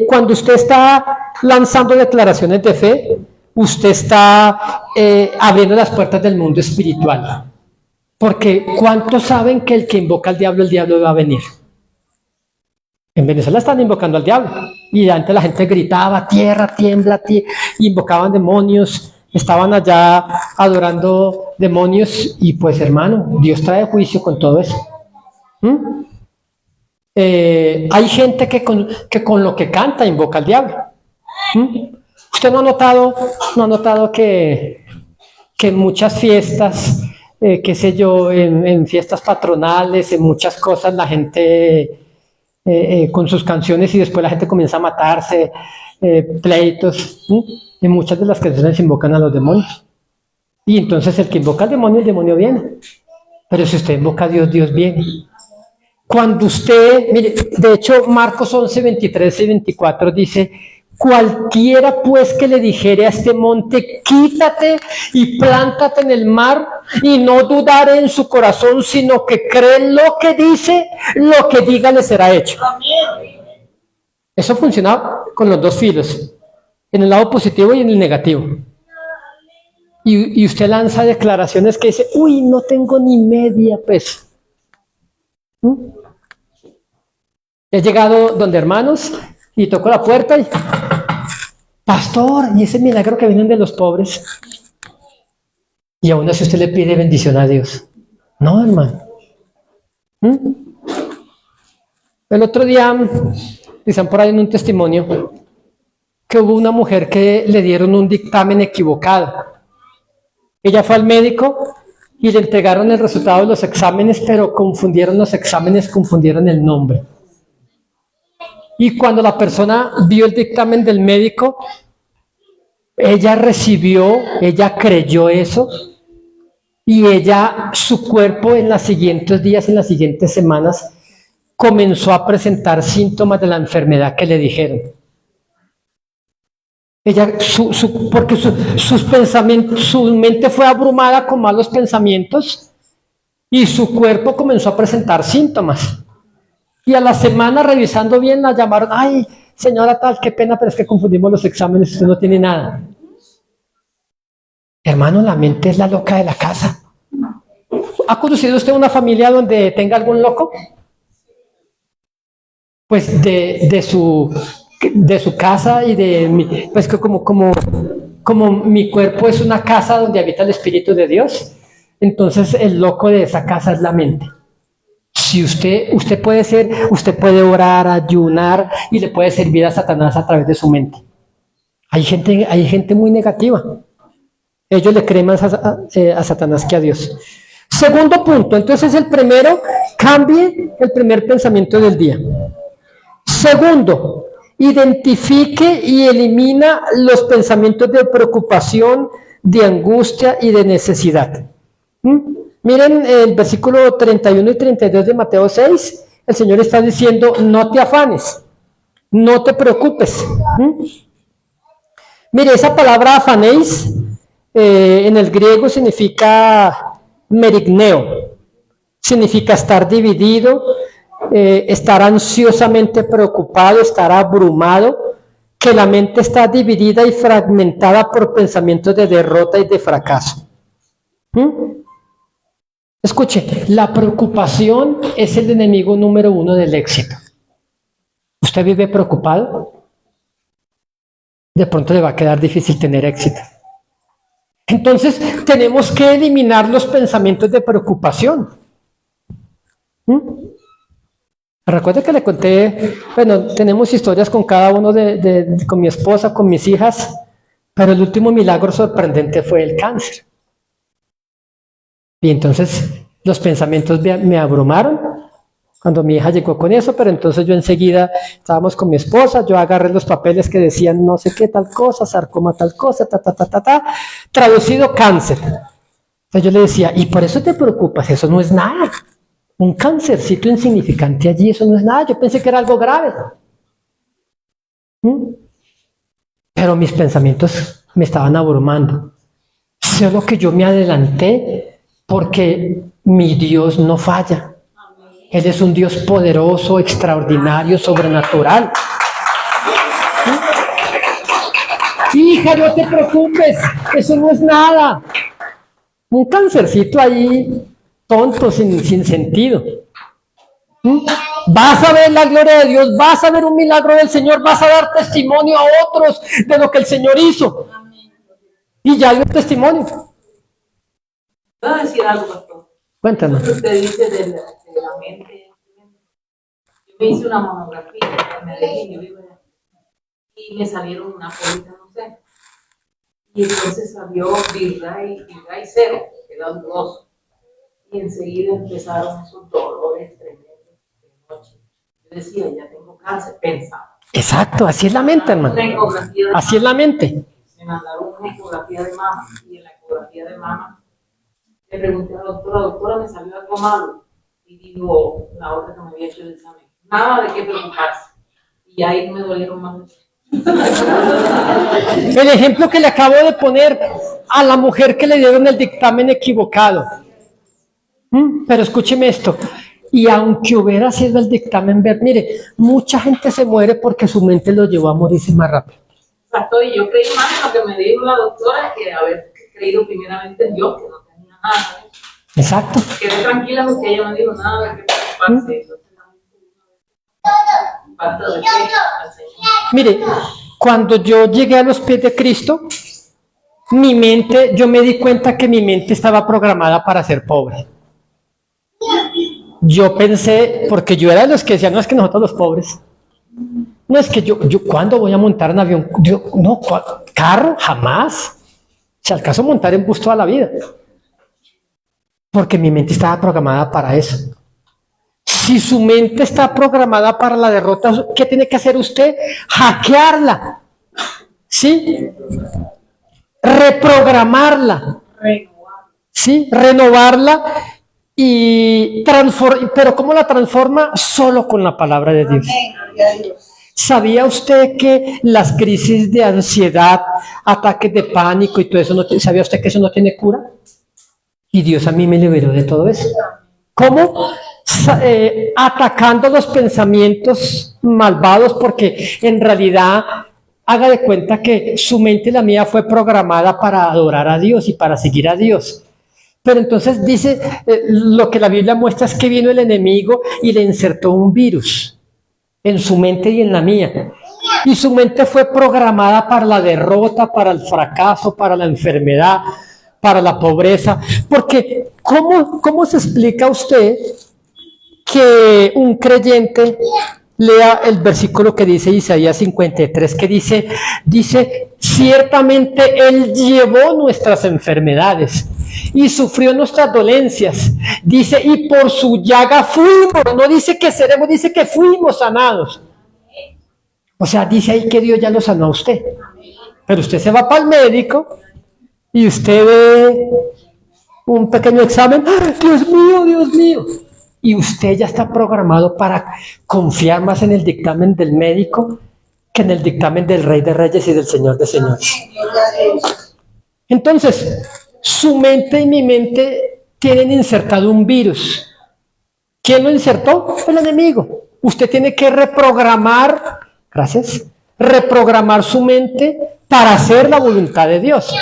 cuando usted está lanzando declaraciones de fe, usted está abriendo las puertas del mundo espiritual. Porque ¿cuántos saben que el que invoca al diablo, el diablo va a venir? En Venezuela están invocando al diablo. Y antes la gente gritaba, tierra, tiembla, invocaban demonios, estaban allá adorando demonios. Y pues hermano, Dios trae juicio con todo eso. Hay gente que con lo que canta invoca al diablo. ¿Usted no ha notado que en muchas fiestas, qué sé yo, en fiestas patronales, en muchas cosas, la gente con sus canciones y después la gente comienza a matarse, pleitos, y muchas de las canciones invocan a los demonios. Y entonces el que invoca al demonio, el demonio viene. Pero si usted invoca a Dios, Dios viene. Cuando usted, mire, de hecho, Marcos 11, 23 y 24 dice, cualquiera pues que le dijere a este monte, quítate y plántate en el mar, y no dudare en su corazón, sino que cree lo que dice, lo que diga le será hecho. Eso funciona con los dos filos, en el lado positivo y en el negativo. Y usted lanza declaraciones que dice, uy, no tengo ni media peso. He llegado donde hermanos y toco la puerta y, pastor, y ese milagro que vienen de los pobres. Y aún así usted le pide bendición a Dios. No, hermano. El otro día, dicen por ahí en un testimonio, que hubo una mujer que le dieron un dictamen equivocado. Ella fue al médico y le entregaron el resultado de los exámenes, pero confundieron los exámenes, confundieron el nombre. Y cuando la persona vio el dictamen del médico, ella creyó eso, y su cuerpo en los siguientes días, en las siguientes semanas, comenzó a presentar síntomas de la enfermedad que le dijeron. Porque sus pensamientos, su mente fue abrumada con malos pensamientos, y su cuerpo comenzó a presentar síntomas. Y a la semana, revisando bien, la llamaron, ay, señora tal, qué pena, pero es que confundimos los exámenes, usted no tiene nada. Hermano, la mente es la loca de la casa. ¿Ha conocido usted una familia donde tenga algún loco? Pues de su casa y pues que como mi cuerpo es una casa donde habita el Espíritu de Dios, entonces el loco de esa casa es la mente. Si usted puede orar, ayunar y le puede servir a Satanás a través de su mente. Hay gente muy negativa. Ellos le creen más a Satanás que a Dios. Segundo punto, entonces el primero, cambie el primer pensamiento del día. Segundo, identifique y elimina los pensamientos de preocupación, de angustia y de necesidad. Miren el versículo 31 y 32 de Mateo 6, el Señor está diciendo, no te afanes, no te preocupes. Mire, esa palabra afanéis en el griego significa merigneo, significa estar dividido, estar ansiosamente preocupado, estar abrumado, que la mente está dividida y fragmentada por pensamientos de derrota y de fracaso. Escuche, la preocupación es el enemigo número 1 del éxito. ¿Usted vive preocupado? De pronto le va a quedar difícil tener éxito. Entonces, tenemos que eliminar los pensamientos de preocupación. Recuerda que le conté, bueno, tenemos historias con cada uno con mi esposa, con mis hijas, pero el último milagro sorprendente fue el cáncer. Y entonces los pensamientos me abrumaron cuando mi hija llegó con eso, pero entonces yo enseguida estábamos con mi esposa, yo agarré los papeles que decían no sé qué tal cosa, sarcoma tal cosa, traducido cáncer. Entonces yo le decía, ¿y por eso te preocupas? Eso no es nada. Un cáncercito insignificante allí, eso no es nada. Yo pensé que era algo grave. Pero mis pensamientos me estaban abrumando. Solo que yo me adelanté porque mi Dios no falla. Él es un Dios poderoso, extraordinario, sobrenatural. Hija, no te preocupes, eso no es nada. Un cáncercito ahí tonto, sin sentido. Vas a ver la gloria de Dios, vas a ver un milagro del Señor, vas a dar testimonio a otros de lo que el Señor hizo. Y ya hay un testimonio. Voy a decir algo, pastor. Cuéntanos. Usted dice de la mente. Yo me hice una mamografía en Medellín, yo vivo allá, y me salieron una póliza, no sé. Y entonces salió Virgay 0, que era dudoso. Y enseguida empezaron esos dolores tremendos de noche. Yo decía, ya tengo cáncer, pensaba. Exacto, así es la mente, hermano. Así es la mente. Me mandaron una ecografía de mama, y en la ecografía de mama le pregunté a la doctora, me salió algo malo. Y digo, la hora que me había hecho el examen, nada de qué preocuparse. Y ahí me dolieron más. El ejemplo que le acabo de poner a la mujer que le dieron el dictamen equivocado. Pero escúcheme esto, y aunque hubiera sido el dictamen mire, mucha gente se muere porque su mente lo llevó a morirse más rápido. Exacto, y yo creí más en lo que me dijo la doctora que haber creído primeramente en Dios, que no tenía nada. Exacto. Quedé tranquila porque ella no dijo nada de que preocuparse. Falta de fe al Señor. Mire, cuando yo llegué a los pies de Cristo, yo me di cuenta que mi mente estaba programada para ser pobre. Yo pensé, porque yo era de los que decían, no es que nosotros los pobres, no es que yo ¿cuándo voy a montar en avión? No, carro, jamás. Si al caso montar en bus toda la vida. Porque mi mente estaba programada para eso. Si su mente está programada para la derrota, ¿qué tiene que hacer usted? Hackearla. ¿Sí? Reprogramarla. ¿Sí? Renovarla. Pero ¿cómo la transforma? Solo con la palabra de Dios. ¿Sabía usted que las crisis de ansiedad, ataques de pánico y todo eso, ¿sabía usted que eso no tiene cura? Y Dios a mí me liberó de todo eso. ¿Cómo? Atacando los pensamientos malvados, porque en realidad haga de cuenta que su mente y la mía fue programada para adorar a Dios y para seguir a Dios. Pero entonces dice, lo que la Biblia muestra es que vino el enemigo y le insertó un virus en su mente y en la mía. Y su mente fue programada para la derrota, para el fracaso, para la enfermedad, para la pobreza. Porque, ¿cómo se explica usted que un creyente lea el versículo que dice Isaías 53, que dice, ciertamente Él llevó nuestras enfermedades y sufrió nuestras dolencias, dice, y por su llaga fuimos, no dice que seremos, dice que fuimos sanados. O sea, dice ahí que Dios ya lo sanó a usted. Pero usted se va para el médico y usted ve un pequeño examen. ¡Ah, Dios mío, Dios mío! Y usted ya está programado para confiar más en el dictamen del médico que en el dictamen del Rey de Reyes y del Señor de Señores. Entonces, su mente y mi mente tienen insertado un virus. ¿Quién lo insertó? El enemigo. Usted tiene que reprogramar, gracias, reprogramar su mente para hacer la voluntad de Dios.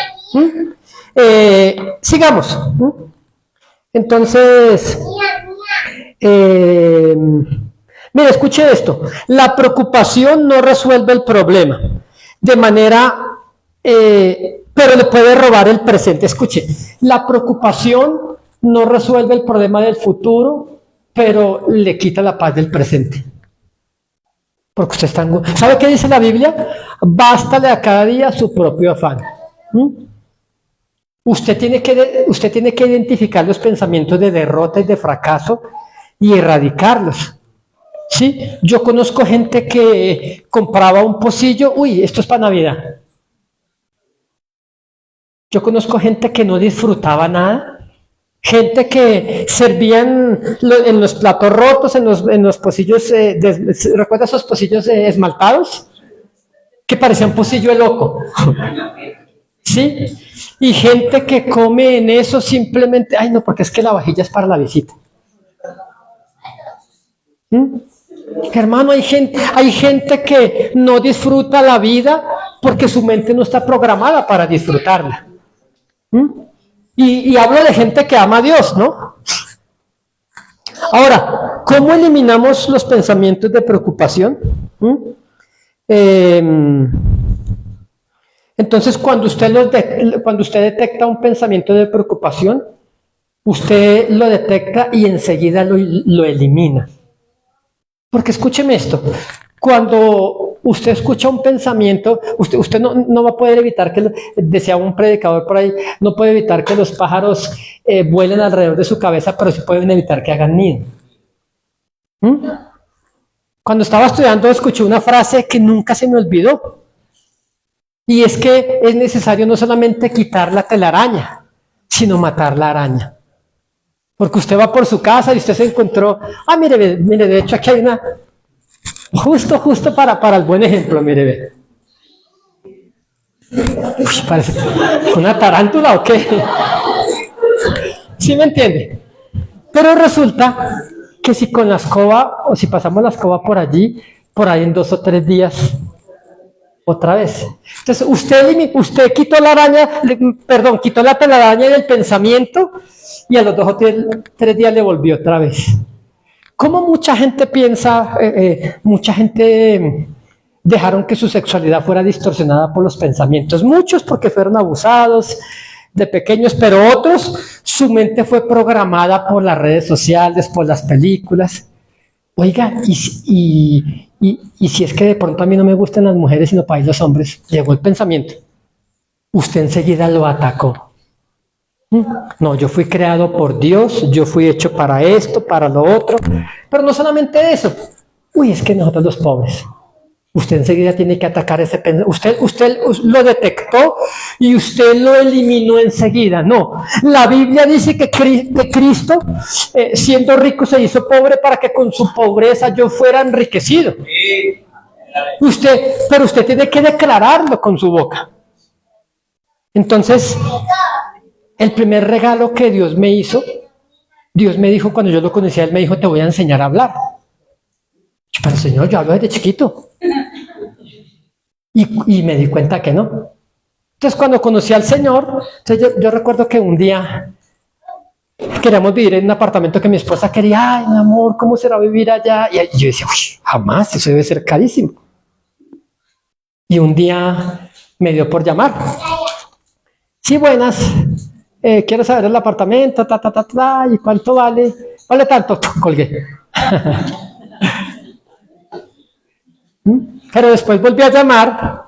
Sigamos. Entonces, mira, escuche esto. La preocupación no resuelve el problema de manera, pero le puede robar el presente. Escuche, la preocupación no resuelve el problema del futuro, pero le quita la paz del presente. Porque usted está ¿sabe qué dice la Biblia? Bástale a cada día su propio afán. Usted tiene que identificar los pensamientos de derrota y de fracaso y erradicarlos. ¿Sí? Yo conozco gente que compraba un pocillo, uy, esto es para Navidad. Yo conozco gente que no disfrutaba nada. Gente que servían en los platos rotos, en los pocillos, ¿recuerda esos pocillos esmaltados? Que parecían pocillo de loco. ¿Sí? Y gente que come en eso simplemente, ay no, porque es que la vajilla es para la visita. Hermano, hay gente que no disfruta la vida porque su mente no está programada para disfrutarla. Y hablo de gente que ama a Dios, ¿no? Ahora, ¿cómo eliminamos los pensamientos de preocupación? Entonces, cuando usted detecta un pensamiento de preocupación, usted lo detecta y enseguida lo elimina. Porque escúcheme esto, cuando usted escucha un pensamiento, usted no va a poder evitar que, decía un predicador por ahí, no puede evitar que los pájaros vuelen alrededor de su cabeza, pero sí pueden evitar que hagan nido. Cuando estaba estudiando escuché una frase que nunca se me olvidó. Y es que es necesario no solamente quitar la telaraña, sino matar la araña. Porque usted va por su casa y usted se encontró, mire, de hecho aquí hay una, justo para el buen ejemplo, mire, ve. Uy, parece una tarántula o qué. ¿Sí me entiende? Pero resulta que si con la escoba, o si pasamos la escoba por ahí en 2 o 3 días, otra vez. Entonces, usted quitó la araña, quitó la telaraña del pensamiento y a los 2 o 3 días le volvió otra vez. ¿Cómo mucha gente piensa, mucha gente dejaron que su sexualidad fuera distorsionada por los pensamientos? Muchos porque fueron abusados de pequeños, pero otros, su mente fue programada por las redes sociales, por las películas. Oiga, y si es que de pronto a mí no me gustan las mujeres, sino para los hombres, llegó el pensamiento. Usted enseguida lo atacó. No, yo fui creado por Dios, yo fui hecho para esto, para lo otro. Pero no solamente eso. Uy, es que nosotros los pobres. Usted enseguida tiene que atacar ese pensamiento. Usted lo detectó y usted lo eliminó enseguida. No, la Biblia dice que Cristo, siendo rico, se hizo pobre para que con su pobreza yo fuera enriquecido. Pero usted tiene que declararlo con su boca. Entonces, el primer regalo que Dios me hizo, Dios me dijo cuando yo lo conocía, Él me dijo, te voy a enseñar a hablar. Pero Señor, yo hablo desde chiquito. Y me di cuenta que no. Entonces, cuando conocí al Señor, entonces yo recuerdo que un día queríamos vivir en un apartamento que mi esposa quería. Ay, mi amor, ¿cómo será vivir allá? Y yo decía, uy, jamás, eso debe ser carísimo. Y un día me dio por llamar. Sí, buenas. Quiero saber el apartamento, y cuánto vale. Vale tanto. Colgué. Pero después volví a llamar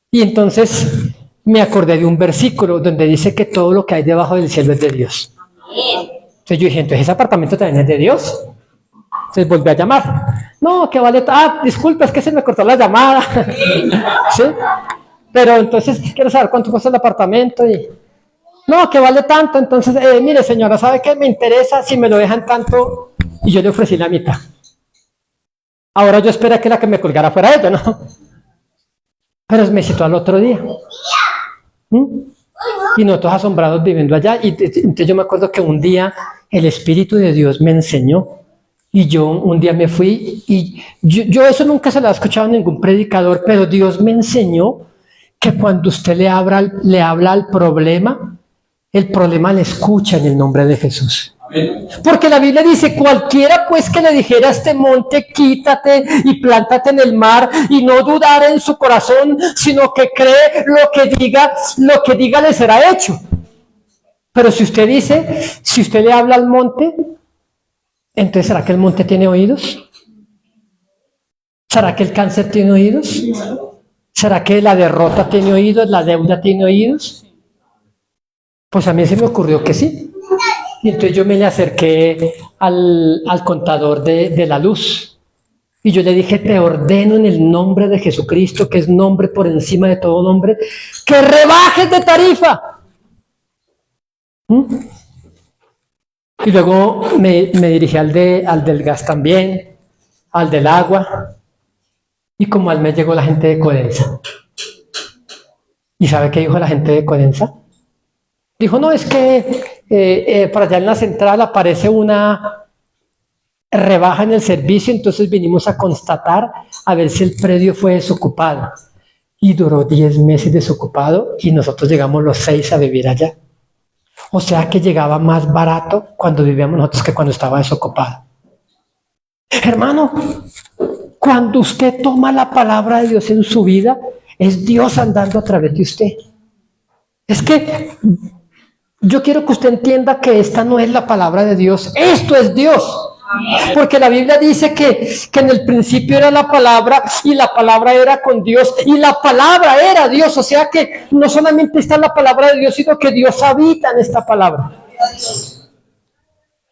y entonces me acordé de un versículo donde dice que todo lo que hay debajo del cielo es de Dios. Entonces yo dije, entonces ese apartamento también es de Dios. Entonces volví a llamar. No, que vale, disculpa, es que se me cortó la llamada. ¿Sí? Pero entonces quiero saber cuánto cuesta el apartamento y... No, que vale tanto, entonces, mire señora, ¿sabe qué? Me interesa si me lo dejan tanto, y yo le ofrecí la mitad. Ahora yo esperé que la que me colgara fuera ella, ¿no? Pero me citó al otro día. Y nosotros asombrados viviendo allá, y entonces yo me acuerdo que un día el Espíritu de Dios me enseñó, y yo un día me fui, y yo eso nunca se lo he escuchado a ningún predicador, pero Dios me enseñó que cuando usted le habla al problema, el problema le escucha en el nombre de Jesús. Porque la Biblia dice, cualquiera pues que le dijera a este monte, quítate y plántate en el mar, y no dudar en su corazón, sino que cree lo que diga le será hecho. Pero si usted dice, si usted le habla al monte, entonces ¿será que el monte tiene oídos? ¿Será que el cáncer tiene oídos? ¿Será que la derrota tiene oídos? ¿La deuda tiene oídos? Pues a mí se me ocurrió que sí. Y entonces yo me le acerqué al contador de la luz. Y yo le dije, te ordeno en el nombre de Jesucristo, que es nombre por encima de todo nombre, que rebajes de tarifa. Y luego me dirigí al del gas también, al del agua. Y como al mes llegó la gente de Codensa. ¿Y sabe qué dijo la gente de Codensa? Dijo, no, es que para allá en la central aparece una rebaja en el servicio, entonces vinimos a constatar a ver si el predio fue desocupado. Y duró 10 meses desocupado y nosotros llegamos los 6 a vivir allá. O sea que llegaba más barato cuando vivíamos nosotros que cuando estaba desocupado. Hermano, cuando usted toma la palabra de Dios en su vida, es Dios andando a través de usted. Es que yo quiero que usted entienda que esta no es la palabra de Dios, esto es Dios. Porque la Biblia dice que en el principio era la palabra y la palabra era con Dios y la palabra era Dios. O sea que no solamente está la palabra de Dios, sino que Dios habita en esta palabra.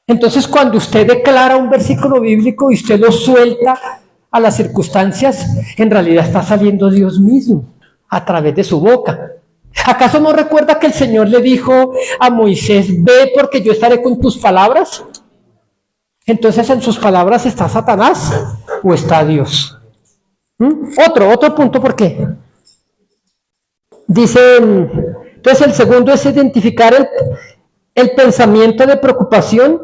Entonces cuando usted declara un versículo bíblico y usted lo suelta a las circunstancias, en realidad está saliendo Dios mismo a través de su boca. ¿Acaso no recuerda que el Señor le dijo a Moisés, ve porque yo estaré con tus palabras? Entonces, ¿en sus palabras está Satanás o está Dios? Otro punto, ¿por qué? Dice, entonces el segundo es identificar el pensamiento de preocupación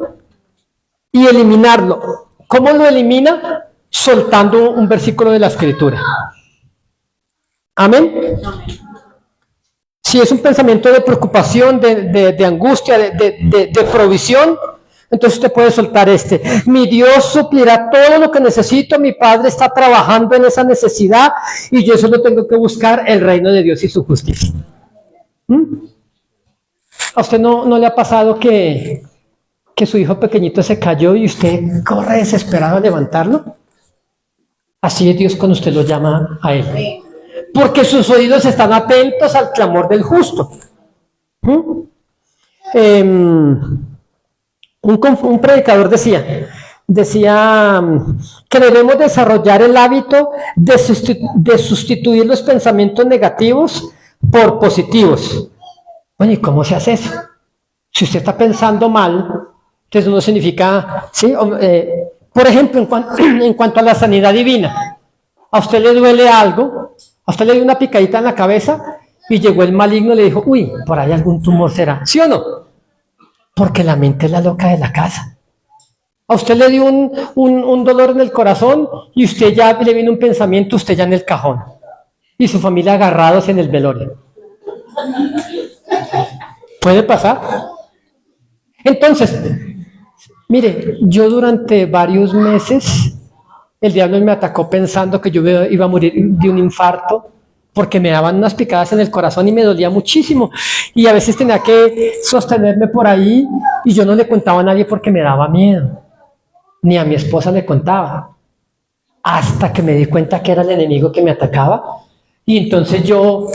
y eliminarlo. ¿Cómo lo elimina? Soltando un versículo de la Escritura. ¿Amén? Si es un pensamiento de preocupación, de angustia, de provisión, entonces usted puede soltar mi Dios suplirá todo lo que necesito, mi Padre está trabajando en esa necesidad y yo solo tengo que buscar el reino de Dios y su justicia. ¿A usted no le ha pasado que su hijo pequeñito se cayó y usted corre desesperado a levantarlo? Así es Dios cuando usted lo llama a Él. Porque sus oídos están atentos al clamor del justo. Un predicador decía que debemos desarrollar el hábito de sustituir los pensamientos negativos por positivos. Bueno, ¿y cómo se hace eso? Si usted está pensando mal, entonces no significa, ¿sí? Por ejemplo, en cuanto a la sanidad divina, a usted le duele algo, a usted le dio una picadita en la cabeza y llegó el maligno y le dijo, uy, por ahí algún tumor será, ¿sí o no? Porque la mente es la loca de la casa. A usted le dio un dolor en el corazón y usted ya le vino un pensamiento, usted ya en el cajón. Y su familia agarrados en el velorio. ¿Puede pasar? Entonces, mire, yo durante varios meses, el diablo me atacó pensando que yo iba a morir de un infarto, porque me daban unas picadas en el corazón y me dolía muchísimo. Y a veces tenía que sostenerme por ahí y yo no le contaba a nadie porque me daba miedo. Ni a mi esposa le contaba. Hasta que me di cuenta que era el enemigo que me atacaba. Y entonces yo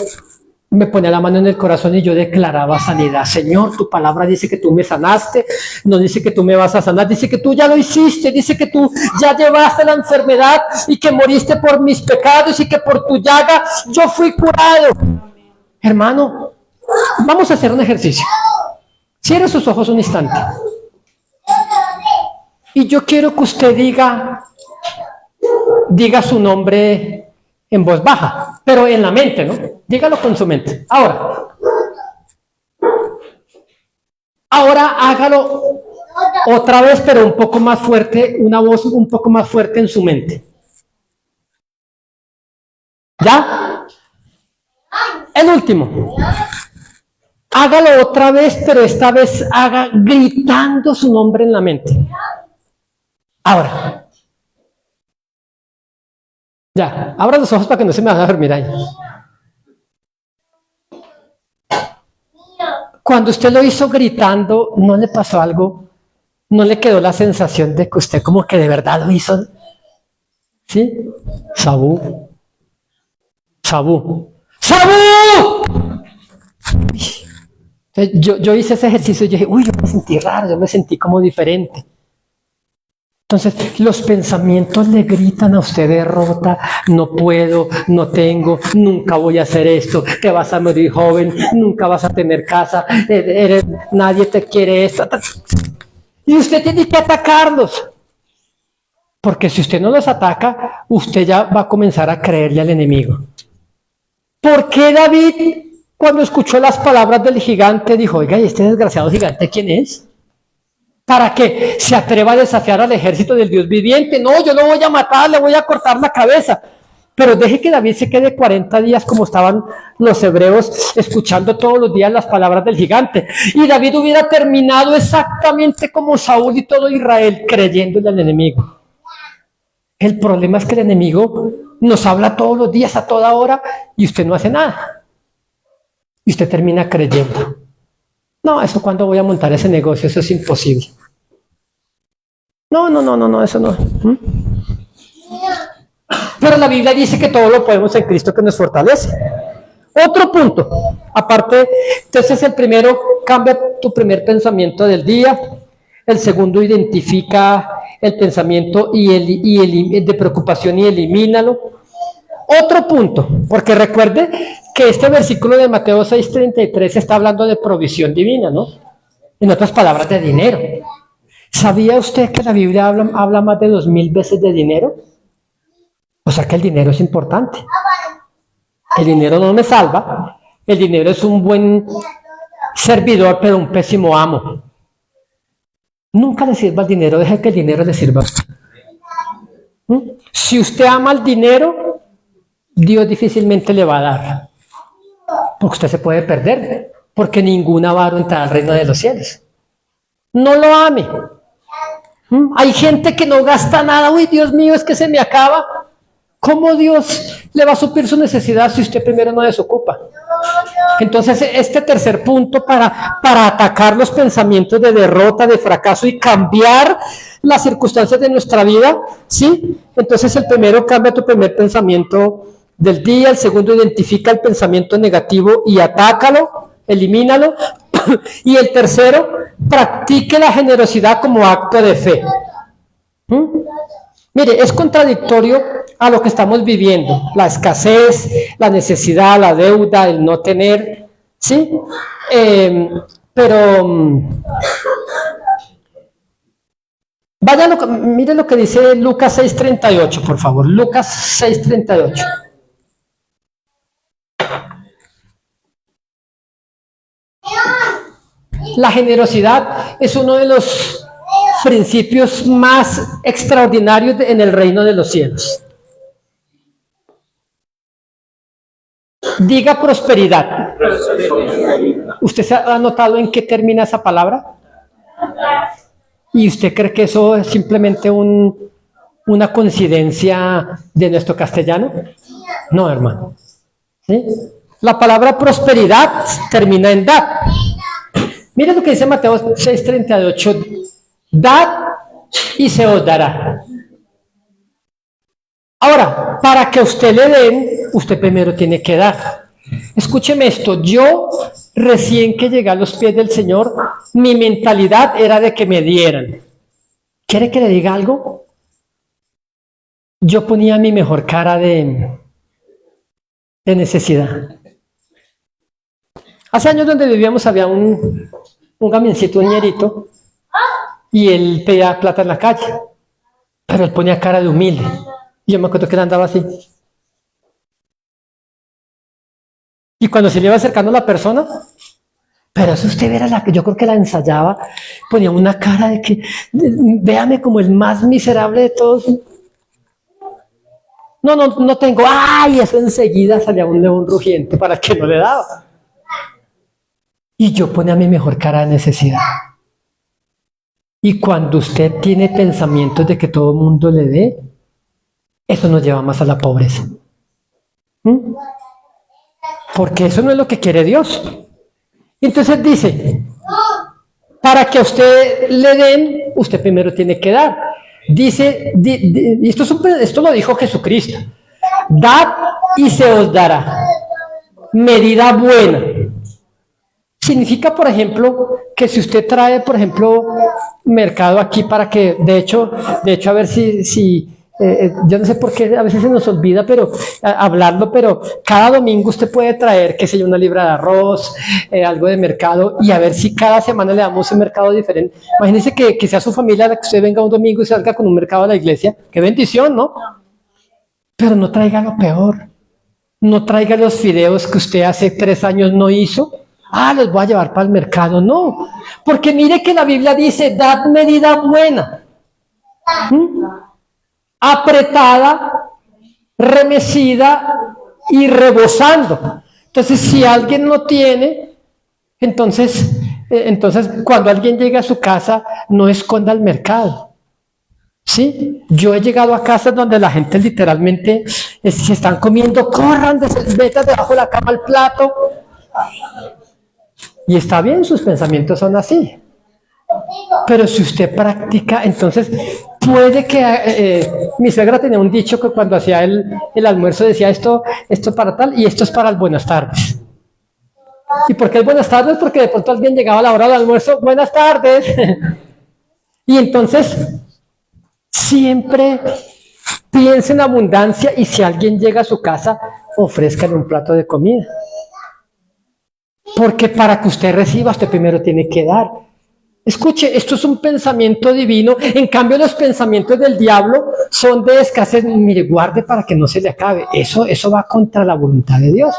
me ponía la mano en el corazón y yo declaraba sanidad. Señor, tu palabra dice que tú me sanaste, no dice que tú me vas a sanar, dice que tú ya lo hiciste, dice que tú ya llevaste la enfermedad y que moriste por mis pecados y que por tu llaga yo fui curado. Hermano, vamos a hacer un ejercicio. Cierre sus ojos un instante. Y yo quiero que usted diga su nombre en voz baja, pero en la mente, ¿no? Dígalo con su mente. Ahora hágalo otra vez, pero un poco más fuerte, una voz un poco más fuerte en su mente. ¿Ya? El último. Hágalo otra vez, pero esta vez haga gritando su nombre en la mente. Ahora. Ya, abra los ojos para que no se me haga dormir ahí. Cuando usted lo hizo gritando, ¿no le pasó algo? ¿No le quedó la sensación de que usted como que de verdad lo hizo? ¿Sí? Sabú. Yo hice ese ejercicio y dije, uy, yo me sentí raro, yo me sentí como diferente. Entonces, los pensamientos le gritan a usted derrota, no puedo, no tengo, nunca voy a hacer esto, te vas a morir joven, nunca vas a tener casa, nadie te quiere esto. Y usted tiene que atacarlos. Porque si usted no los ataca, usted ya va a comenzar a creerle al enemigo. ¿Por qué David, cuando escuchó las palabras del gigante, dijo, oiga, ¿y este desgraciado gigante quién es? ¿Para qué se atreva a desafiar al ejército del Dios viviente? No, yo lo voy a matar, le voy a cortar la cabeza. Pero deje que David se quede 40 días como estaban los hebreos escuchando todos los días las palabras del gigante. Y David hubiera terminado exactamente como Saúl y todo Israel creyéndole al enemigo. El problema es que el enemigo nos habla todos los días a toda hora y usted no hace nada. Y usted termina creyendo. No, eso cuando voy a montar ese negocio, eso es imposible. No, eso no. Pero la Biblia dice que todo lo podemos en Cristo que nos fortalece. Otro punto, aparte, entonces el primero, cambia tu primer pensamiento del día. El segundo, identifica el pensamiento de preocupación y elimínalo. Otro punto, porque recuerde que este versículo de Mateo 6:33 está hablando de provisión divina, ¿no? En otras palabras, de dinero. ¿Sabía usted que la Biblia habla más de 2000 veces de dinero? O sea que el dinero es importante. El dinero no me salva. El dinero es un buen servidor, pero un pésimo amo. Nunca le sirva el dinero, deje que el dinero le sirva a usted. Si usted ama el dinero, Dios difícilmente le va a dar. Porque usted se puede perder, porque ningún avaro entrará al reino de los cielos. No lo ame. Hay gente que no gasta nada. Uy, Dios mío, es que se me acaba. ¿Cómo Dios le va a suplir su necesidad si usted primero no desocupa? Entonces, este tercer punto para atacar los pensamientos de derrota, de fracaso y cambiar las circunstancias de nuestra vida, ¿sí? Entonces, el primero, cambia tu primer pensamiento del día. El segundo, identifica el pensamiento negativo y atácalo, elimínalo. Y el tercero, practique la generosidad como acto de fe. Mire, es contradictorio a lo que estamos viviendo, la escasez, la necesidad, la deuda, el no tener, ¿sí? Pero mire lo que dice Lucas 6:38, por favor, Lucas 6:38. La generosidad es uno de los principios más extraordinarios en el reino de los cielos. Diga prosperidad. ¿Usted se ha notado en qué termina esa palabra? ¿Y usted cree que eso es simplemente una coincidencia de nuestro castellano? No, hermano. ¿Sí? La palabra prosperidad termina en dad. Mira lo que dice Mateo 6:38. Dad y se os dará. Ahora, para que usted le den, usted primero tiene que dar. Escúcheme esto, yo recién que llegué a los pies del Señor, mi mentalidad era de que me dieran. ¿Quiere que le diga algo? Yo ponía mi mejor cara de necesidad. Hace años donde vivíamos había un gamiencito, un ñerito, y él pedía plata en la calle, pero él ponía cara de humilde. Y yo me acuerdo que él andaba así. Y cuando se le iba acercando a la persona, pero eso usted era la que yo creo que la ensayaba, ponía una cara de que, véame como el más miserable de todos. No tengo, ¡ay! Eso enseguida salía un león rugiente para que no le daba. Y yo ponía mi mejor cara de necesidad. Y cuando usted tiene pensamientos de que todo el mundo le dé, eso nos lleva más a la pobreza. Porque eso no es lo que quiere Dios. Entonces dice, para que a usted le den, usted primero tiene que dar. Dice, esto lo dijo Jesucristo, dad y se os dará. Medida buena. Significa, por ejemplo, que si usted trae, por ejemplo, mercado aquí para que, de hecho, a ver si yo no sé por qué a veces se nos olvida, pero hablarlo, pero cada domingo usted puede traer, qué sé yo, una libra de arroz, algo de mercado, y a ver si cada semana le damos un mercado diferente. Imagínese que sea su familia la que usted venga un domingo y salga con un mercado a la iglesia. Qué bendición, ¿no? Pero no traiga lo peor. No traiga los fideos que usted hace 3 años no hizo. Los voy a llevar para el mercado. No, porque mire que la Biblia dice, dad medida buena, apretada, remecida y rebosando. Entonces, si alguien no tiene, entonces cuando alguien llega a su casa, no esconda el mercado. ¿Sí? Yo he llegado a casas donde la gente literalmente se están comiendo, corran, metan debajo de la cama el plato. Y está bien, sus pensamientos son así. Pero si usted practica, entonces puede que... mi suegra tenía un dicho que cuando hacía el almuerzo decía esto para tal y esto es para el buenas tardes. ¿Y por qué el buenas tardes? Porque de pronto alguien llegaba a la hora del almuerzo, buenas tardes. Y entonces siempre piense en abundancia y si alguien llega a su casa, ofrézcale un plato de comida. Porque para que usted reciba, usted primero tiene que dar. Escuche, esto es un pensamiento divino. En cambio, los pensamientos del diablo son de escasez. Mire, guarde para que no se le acabe. Eso va contra la voluntad de Dios.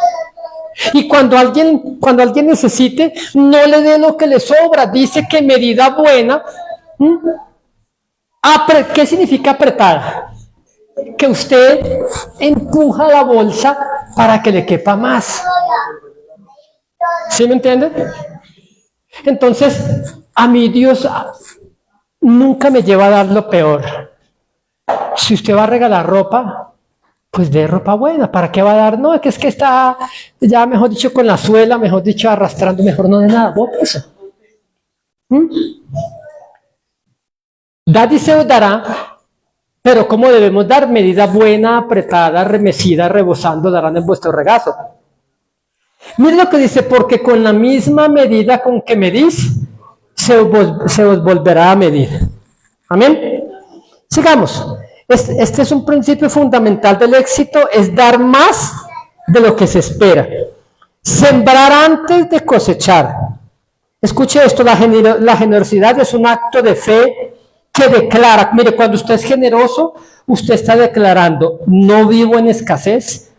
Y cuando alguien necesite, no le dé lo que le sobra. Dice que medida buena. ¿Qué significa apretada? Que usted empuja la bolsa para que le quepa más. ¿Sí me entiende? Entonces, a mí Dios nunca me lleva a dar lo peor. Si usted va a regalar ropa, pues dé ropa buena. ¿Para qué va a dar? No, es que está ya, mejor dicho, con la suela, mejor dicho, arrastrando, mejor no de nada. Eso. Dad y se os dará, pero ¿cómo debemos dar? Medida buena, apretada, remecida, rebosando, darán en vuestro regazo. Mire lo que dice, porque con la misma medida con que medís, se os volverá a medir. Amén. Sigamos. Este es un principio fundamental del éxito, es dar más de lo que se espera. Sembrar antes de cosechar. Escuche esto, la generosidad es un acto de fe que declara, mire, cuando usted es generoso, usted está declarando, no vivo en escasez,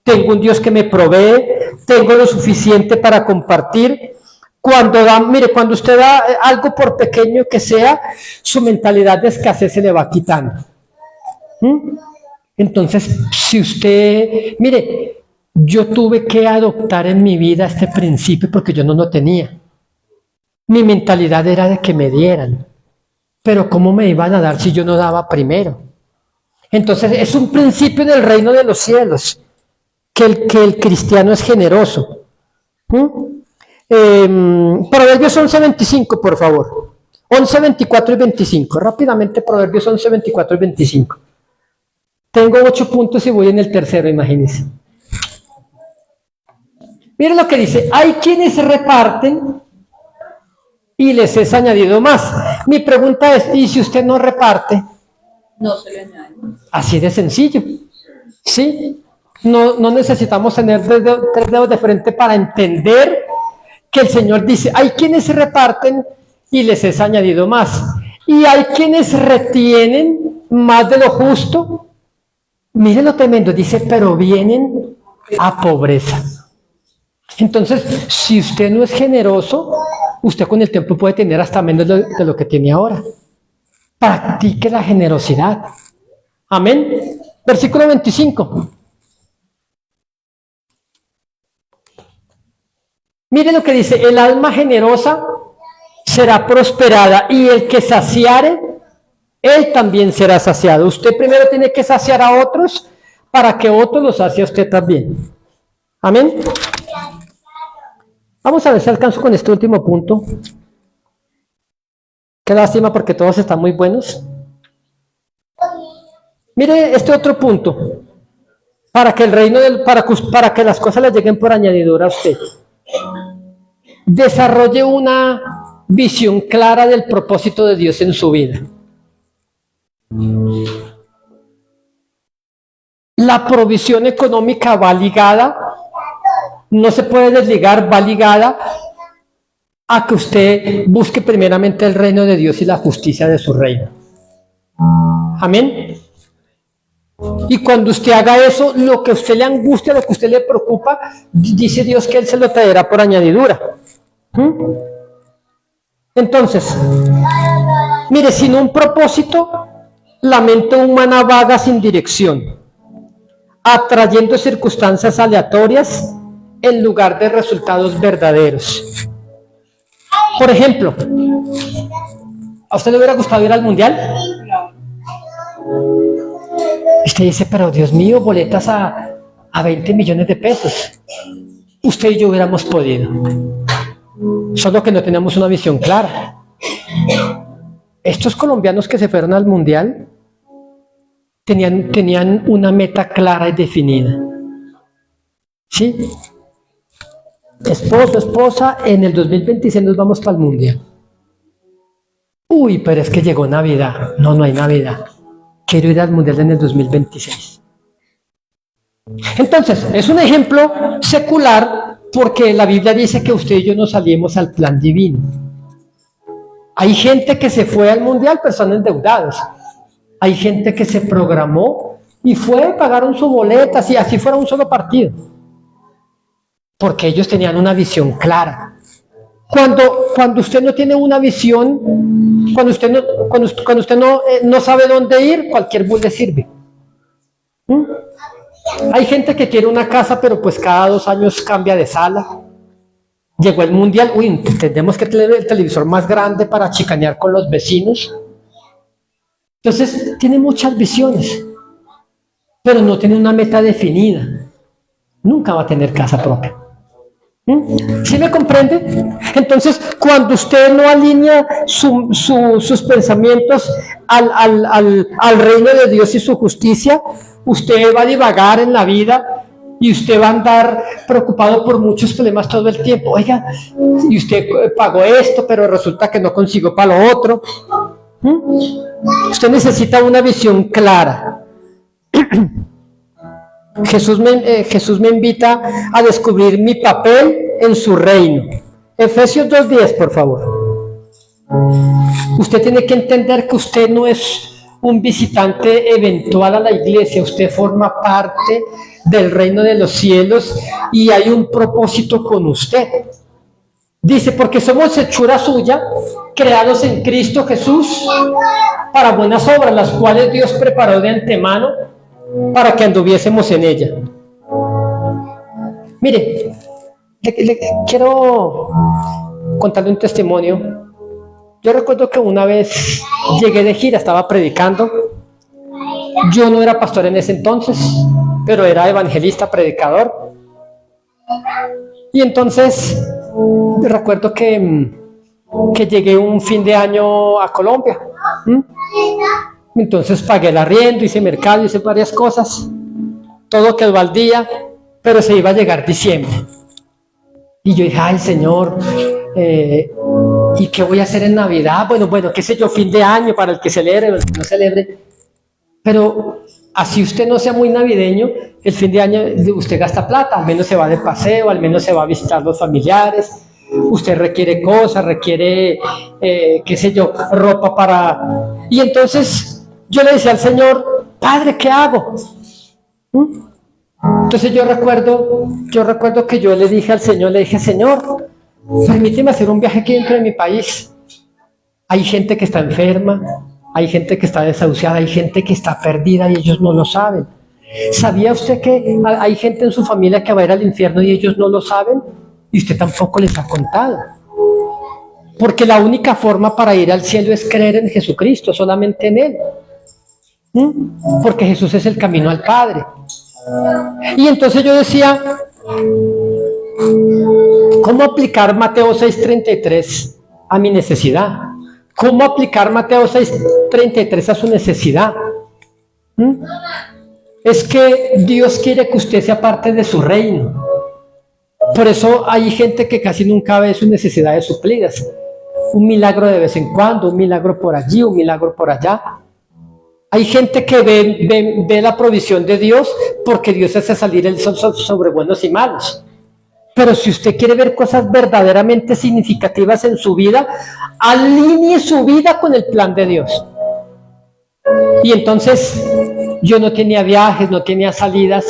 tengo un Dios que me provee, tengo lo suficiente para compartir. Cuando usted da algo por pequeño que sea, su mentalidad de escasez se le va quitando. Entonces, si usted, mire, yo tuve que adoptar en mi vida este principio porque yo no lo tenía. Mi mentalidad era de que me dieran, pero ¿cómo me iban a dar si yo no daba primero? Entonces, es un principio del reino de los cielos. Que el cristiano es generoso. Proverbios 11:25, por favor. 11:24 y 25. Rápidamente, Proverbios 11:24 y 25. Tengo 8 puntos y voy en el tercero, imagínense. Mire lo que dice, hay quienes reparten y les es añadido más. Mi pregunta es, ¿y si usted no reparte? No se le añade. Así de sencillo, ¿sí? No necesitamos tener tres dedos de frente para entender que el Señor dice, hay quienes reparten y les es añadido más. Y hay quienes retienen más de lo justo. Miren lo tremendo, dice, pero vienen a pobreza. Entonces, si usted no es generoso, usted con el tiempo puede tener hasta menos de lo que tiene ahora. Practique la generosidad. Amén. Versículo 25. Mire lo que dice, el alma generosa será prosperada y el que saciare, él también será saciado. Usted primero tiene que saciar a otros para que otros lo sacie a usted también. Amén. Vamos a ver si alcanzo con este último punto. Qué lástima porque todos están muy buenos. Mire este otro punto. Para que el reino para que las cosas le lleguen por añadidura a usted. Desarrolle una visión clara del propósito de Dios en su vida. La provisión económica va ligada, no se puede desligar, va ligada a que usted busque primeramente el reino de Dios y la justicia de su reino. Amén. Y cuando usted haga eso, lo que a usted le angustia, lo que a usted le preocupa, dice Dios que Él se lo traerá por añadidura. Entonces, mire, sin un propósito, la mente humana vaga sin dirección, atrayendo circunstancias aleatorias en lugar de resultados verdaderos. Por ejemplo, ¿a usted le hubiera gustado ir al mundial? Usted dice, pero Dios mío, boletas a 20 millones de pesos. Usted y yo hubiéramos podido. Solo que no teníamos una visión clara. Estos colombianos que se fueron al mundial tenían una meta clara y definida. ¿Sí? Esposo, esposa, en el 2026 nos vamos para el mundial. Uy, pero es que llegó Navidad. No hay Navidad. Quiero ir al mundial en el 2026. Entonces, es un ejemplo secular porque la Biblia dice que usted y yo nos salimos al plan divino. Hay gente que se fue al mundial, personas endeudadas. Hay gente que se programó y fue, pagaron su boleta, si así fuera un solo partido. Porque ellos tenían una visión clara. Cuando usted no tiene una visión, cuando usted no sabe dónde ir, cualquier bus le sirve. Hay gente que quiere una casa, pero pues cada 2 años cambia de sala. Llegó el mundial, tenemos que tener el televisor más grande para chicanear con los vecinos. Entonces, tiene muchas visiones, pero no tiene una meta definida. Nunca va a tener casa propia. ¿Sí me comprende? Entonces, cuando usted no alinea sus pensamientos al reino de Dios y su justicia, usted va a divagar en la vida y usted va a andar preocupado por muchos problemas todo el tiempo. Oiga, y usted pagó esto, pero resulta que no consiguió para lo otro. Usted necesita una visión clara. Jesús me invita a descubrir mi papel en su reino. Efesios 2:10, por favor. Usted tiene que entender que usted no es un visitante eventual a la iglesia, usted forma parte del reino de los cielos y hay un propósito con usted. Dice, porque somos hechura suya, creados en Cristo Jesús para buenas obras, las cuales Dios preparó de antemano para que anduviésemos en ella. Mire, quiero contarle un testimonio. Yo recuerdo que una vez llegué de gira, estaba predicando. Yo no era pastor en ese entonces, pero era evangelista, predicador. Y entonces recuerdo que llegué un fin de año a Colombia. Entonces pagué el arriendo, hice mercado, hice varias cosas. Todo quedó al día, pero se iba a llegar diciembre. Y yo dije, ay Señor, ¿y qué voy a hacer en Navidad? Bueno, qué sé yo, fin de año para el que celebre o el que no celebre. Pero así usted no sea muy navideño, el fin de año usted gasta plata, al menos se va de paseo, al menos se va a visitar los familiares, usted requiere cosas, requiere, qué sé yo, ropa para... Y entonces yo le decía al Señor, Padre, ¿qué hago? Entonces yo recuerdo que yo le dije al Señor, Señor, permíteme hacer un viaje aquí dentro de mi país. Hay gente que está enferma, hay gente que está desahuciada, hay gente que está perdida y ellos no lo saben. ¿Sabía usted que hay gente en su familia que va a ir al infierno y ellos no lo saben? Y usted tampoco les ha contado. Porque la única forma para ir al cielo es creer en Jesucristo, solamente en Él. Porque Jesús es el camino al Padre. Y entonces yo decía, ¿cómo aplicar Mateo 6:33 a mi necesidad? ¿Cómo aplicar Mateo 6:33 a su necesidad? Es que Dios quiere que usted sea parte de su reino. Por eso hay gente que casi nunca ve sus necesidades suplidas. Un milagro de vez en cuando, un milagro por allí, un milagro por allá. Hay gente que ve la provisión de Dios porque Dios hace salir el sol sobre buenos y malos. Pero si usted quiere ver cosas verdaderamente significativas en su vida, alinee su vida con el plan de Dios. Y entonces yo no tenía viajes, no tenía salidas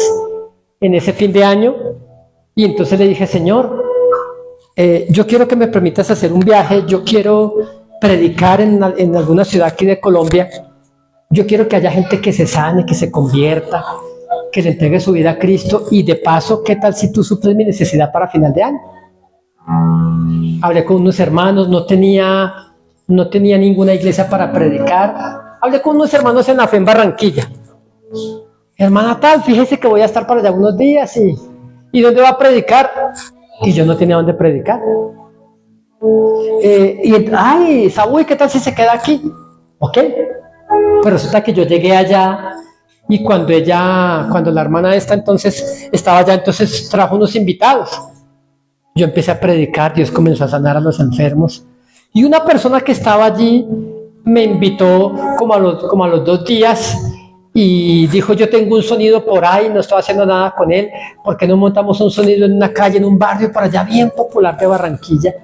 en ese fin de año. Y entonces le dije, Señor, yo quiero que me permitas hacer un viaje, yo quiero predicar en alguna ciudad aquí de Colombia. Yo quiero que haya gente que se sane, que se convierta, que le entregue su vida a Cristo. Y de paso, ¿qué tal si tú suples mi necesidad para final de año? Hablé con unos hermanos, no tenía ninguna iglesia para predicar. Hablé con unos hermanos en la fe en Barranquilla. Hermana tal, fíjese que voy a estar para allá unos días ¿y dónde va a predicar? Y yo no tenía dónde predicar. Ay, Saúl, ¿qué tal si se queda aquí? Ok. Pues resulta que yo llegué allá y cuando la hermana esta entonces estaba allá, entonces trajo unos invitados. Yo empecé a predicar, Dios comenzó a sanar a los enfermos. Y una persona que estaba allí me invitó como a los 2 días y dijo, yo tengo un sonido por ahí, no estaba haciendo nada con él, ¿por qué no montamos un sonido en una calle, en un barrio por allá bien popular de Barranquilla?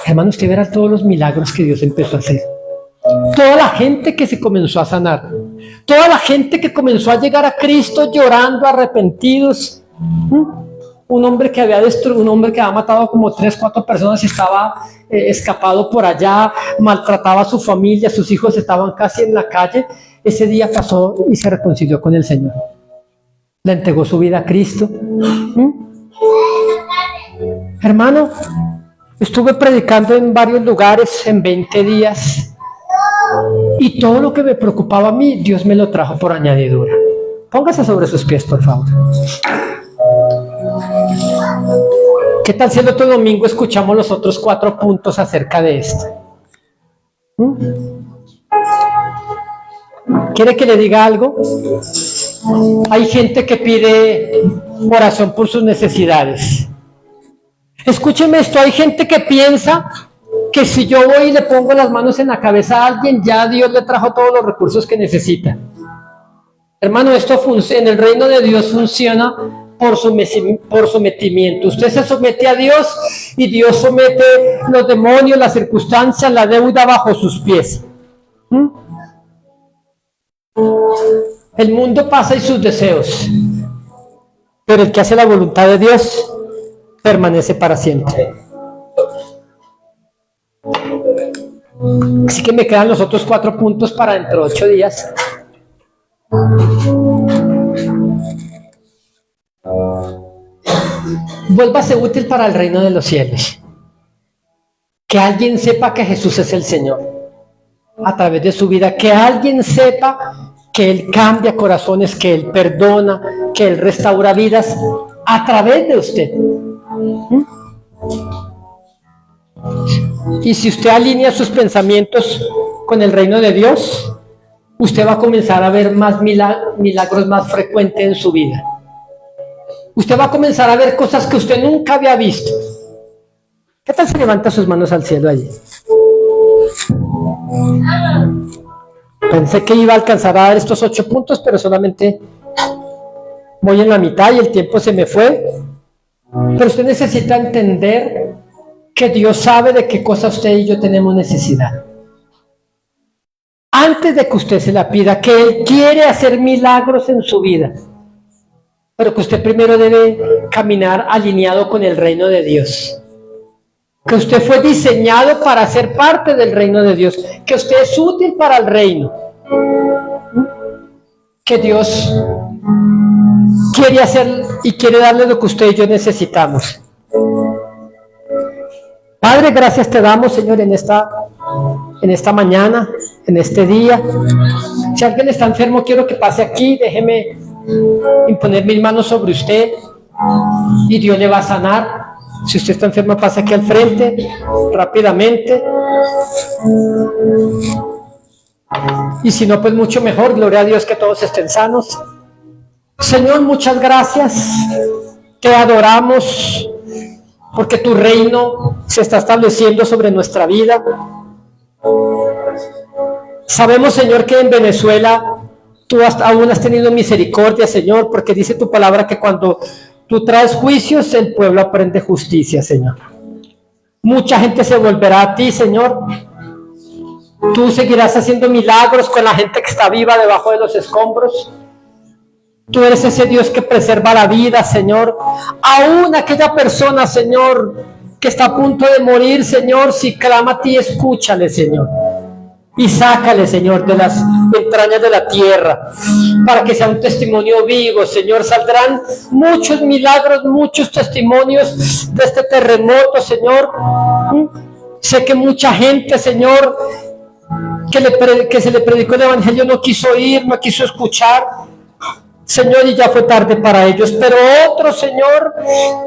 Hermano, usted verá todos los milagros que Dios empezó a hacer. Toda la gente que se comenzó a sanar, toda la gente que comenzó a llegar a Cristo llorando, arrepentidos. Un hombre que había matado como 3, 4 personas y estaba escapado por allá, maltrataba a su familia, sus hijos estaban casi en la calle. Ese día pasó y se reconcilió con el Señor. Le entregó su vida a Cristo. Hermano, estuve predicando en varios lugares en 20 días. Y todo lo que me preocupaba a mí, Dios me lo trajo por añadidura. Póngase sobre sus pies, por favor. ¿Qué tal si el otro domingo escuchamos los otros 4 puntos acerca de esto? ¿Quiere que le diga algo? Hay gente que pide oración por sus necesidades. Escúcheme esto, hay gente que piensa que si yo voy y le pongo las manos en la cabeza a alguien, ya Dios le trajo todos los recursos que necesita. Hermano, esto en el reino de Dios funciona por sometimiento. Usted se somete a Dios y Dios somete los demonios, las circunstancias, la deuda bajo sus pies. El mundo pasa y sus deseos, pero el que hace la voluntad de Dios permanece para siempre. Así que me quedan los otros 4 puntos para dentro de 8 días. Vuélvase útil para el reino de los cielos. Que alguien sepa que Jesús es el Señor a través de su vida. Que alguien sepa que Él cambia corazones, que Él perdona, que Él restaura vidas a través de usted. Y si usted alinea sus pensamientos con el reino de Dios, usted va a comenzar a ver más milagros más frecuentes en su vida. Usted va a comenzar a ver cosas que usted nunca había visto. ¿Qué tal si levanta sus manos al cielo allí? Pensé que iba a alcanzar a dar estos 8 puntos, pero solamente voy en la mitad y el tiempo se me fue. Pero usted necesita entender que Dios sabe de qué cosa usted y yo tenemos necesidad. Antes de que usted se la pida, que Él quiere hacer milagros en su vida, pero que usted primero debe caminar alineado con el reino de Dios. Que usted fue diseñado para ser parte del reino de Dios, que usted es útil para el reino, que Dios quiere hacer y quiere darle lo que usted y yo necesitamos. Padre, gracias te damos, Señor, en esta mañana, en este día. Si alguien está enfermo, quiero que pase aquí, déjeme imponer mis manos sobre usted y Dios le va a sanar. Si usted está enfermo, pasa aquí al frente, rápidamente. Y si no, pues mucho mejor. Gloria a Dios que todos estén sanos. Señor, muchas gracias. Te adoramos porque tu reino se está estableciendo sobre nuestra vida. Sabemos, Señor, que en Venezuela tú aún has tenido misericordia, Señor, porque dice tu palabra que cuando tú traes juicios, el pueblo aprende justicia, Señor. Mucha gente se volverá a ti, Señor. Tú seguirás haciendo milagros con la gente que está viva debajo de los escombros. Tú eres ese Dios que preserva la vida, Señor. Aún aquella persona, Señor, que está a punto de morir, Señor, si clama a ti, escúchale, Señor. Y sácale, Señor, de las entrañas de la tierra, para que sea un testimonio vivo, Señor. Saldrán muchos milagros, muchos testimonios de este terremoto, Señor. Sé que mucha gente, Señor, que se le predicó el evangelio no quiso oír, no quiso escuchar, Señor, y ya fue tarde para ellos, pero otros, Señor,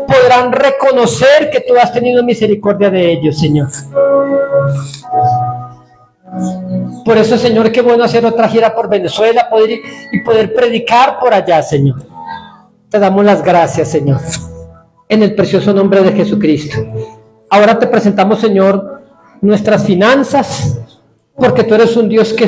podrán reconocer que tú has tenido misericordia de ellos, Señor. Por eso, Señor, qué bueno hacer otra gira por Venezuela, poder predicar por allá, Señor. Te damos las gracias, Señor, en el precioso nombre de Jesucristo. Ahora te presentamos, Señor, nuestras finanzas, porque tú eres un Dios que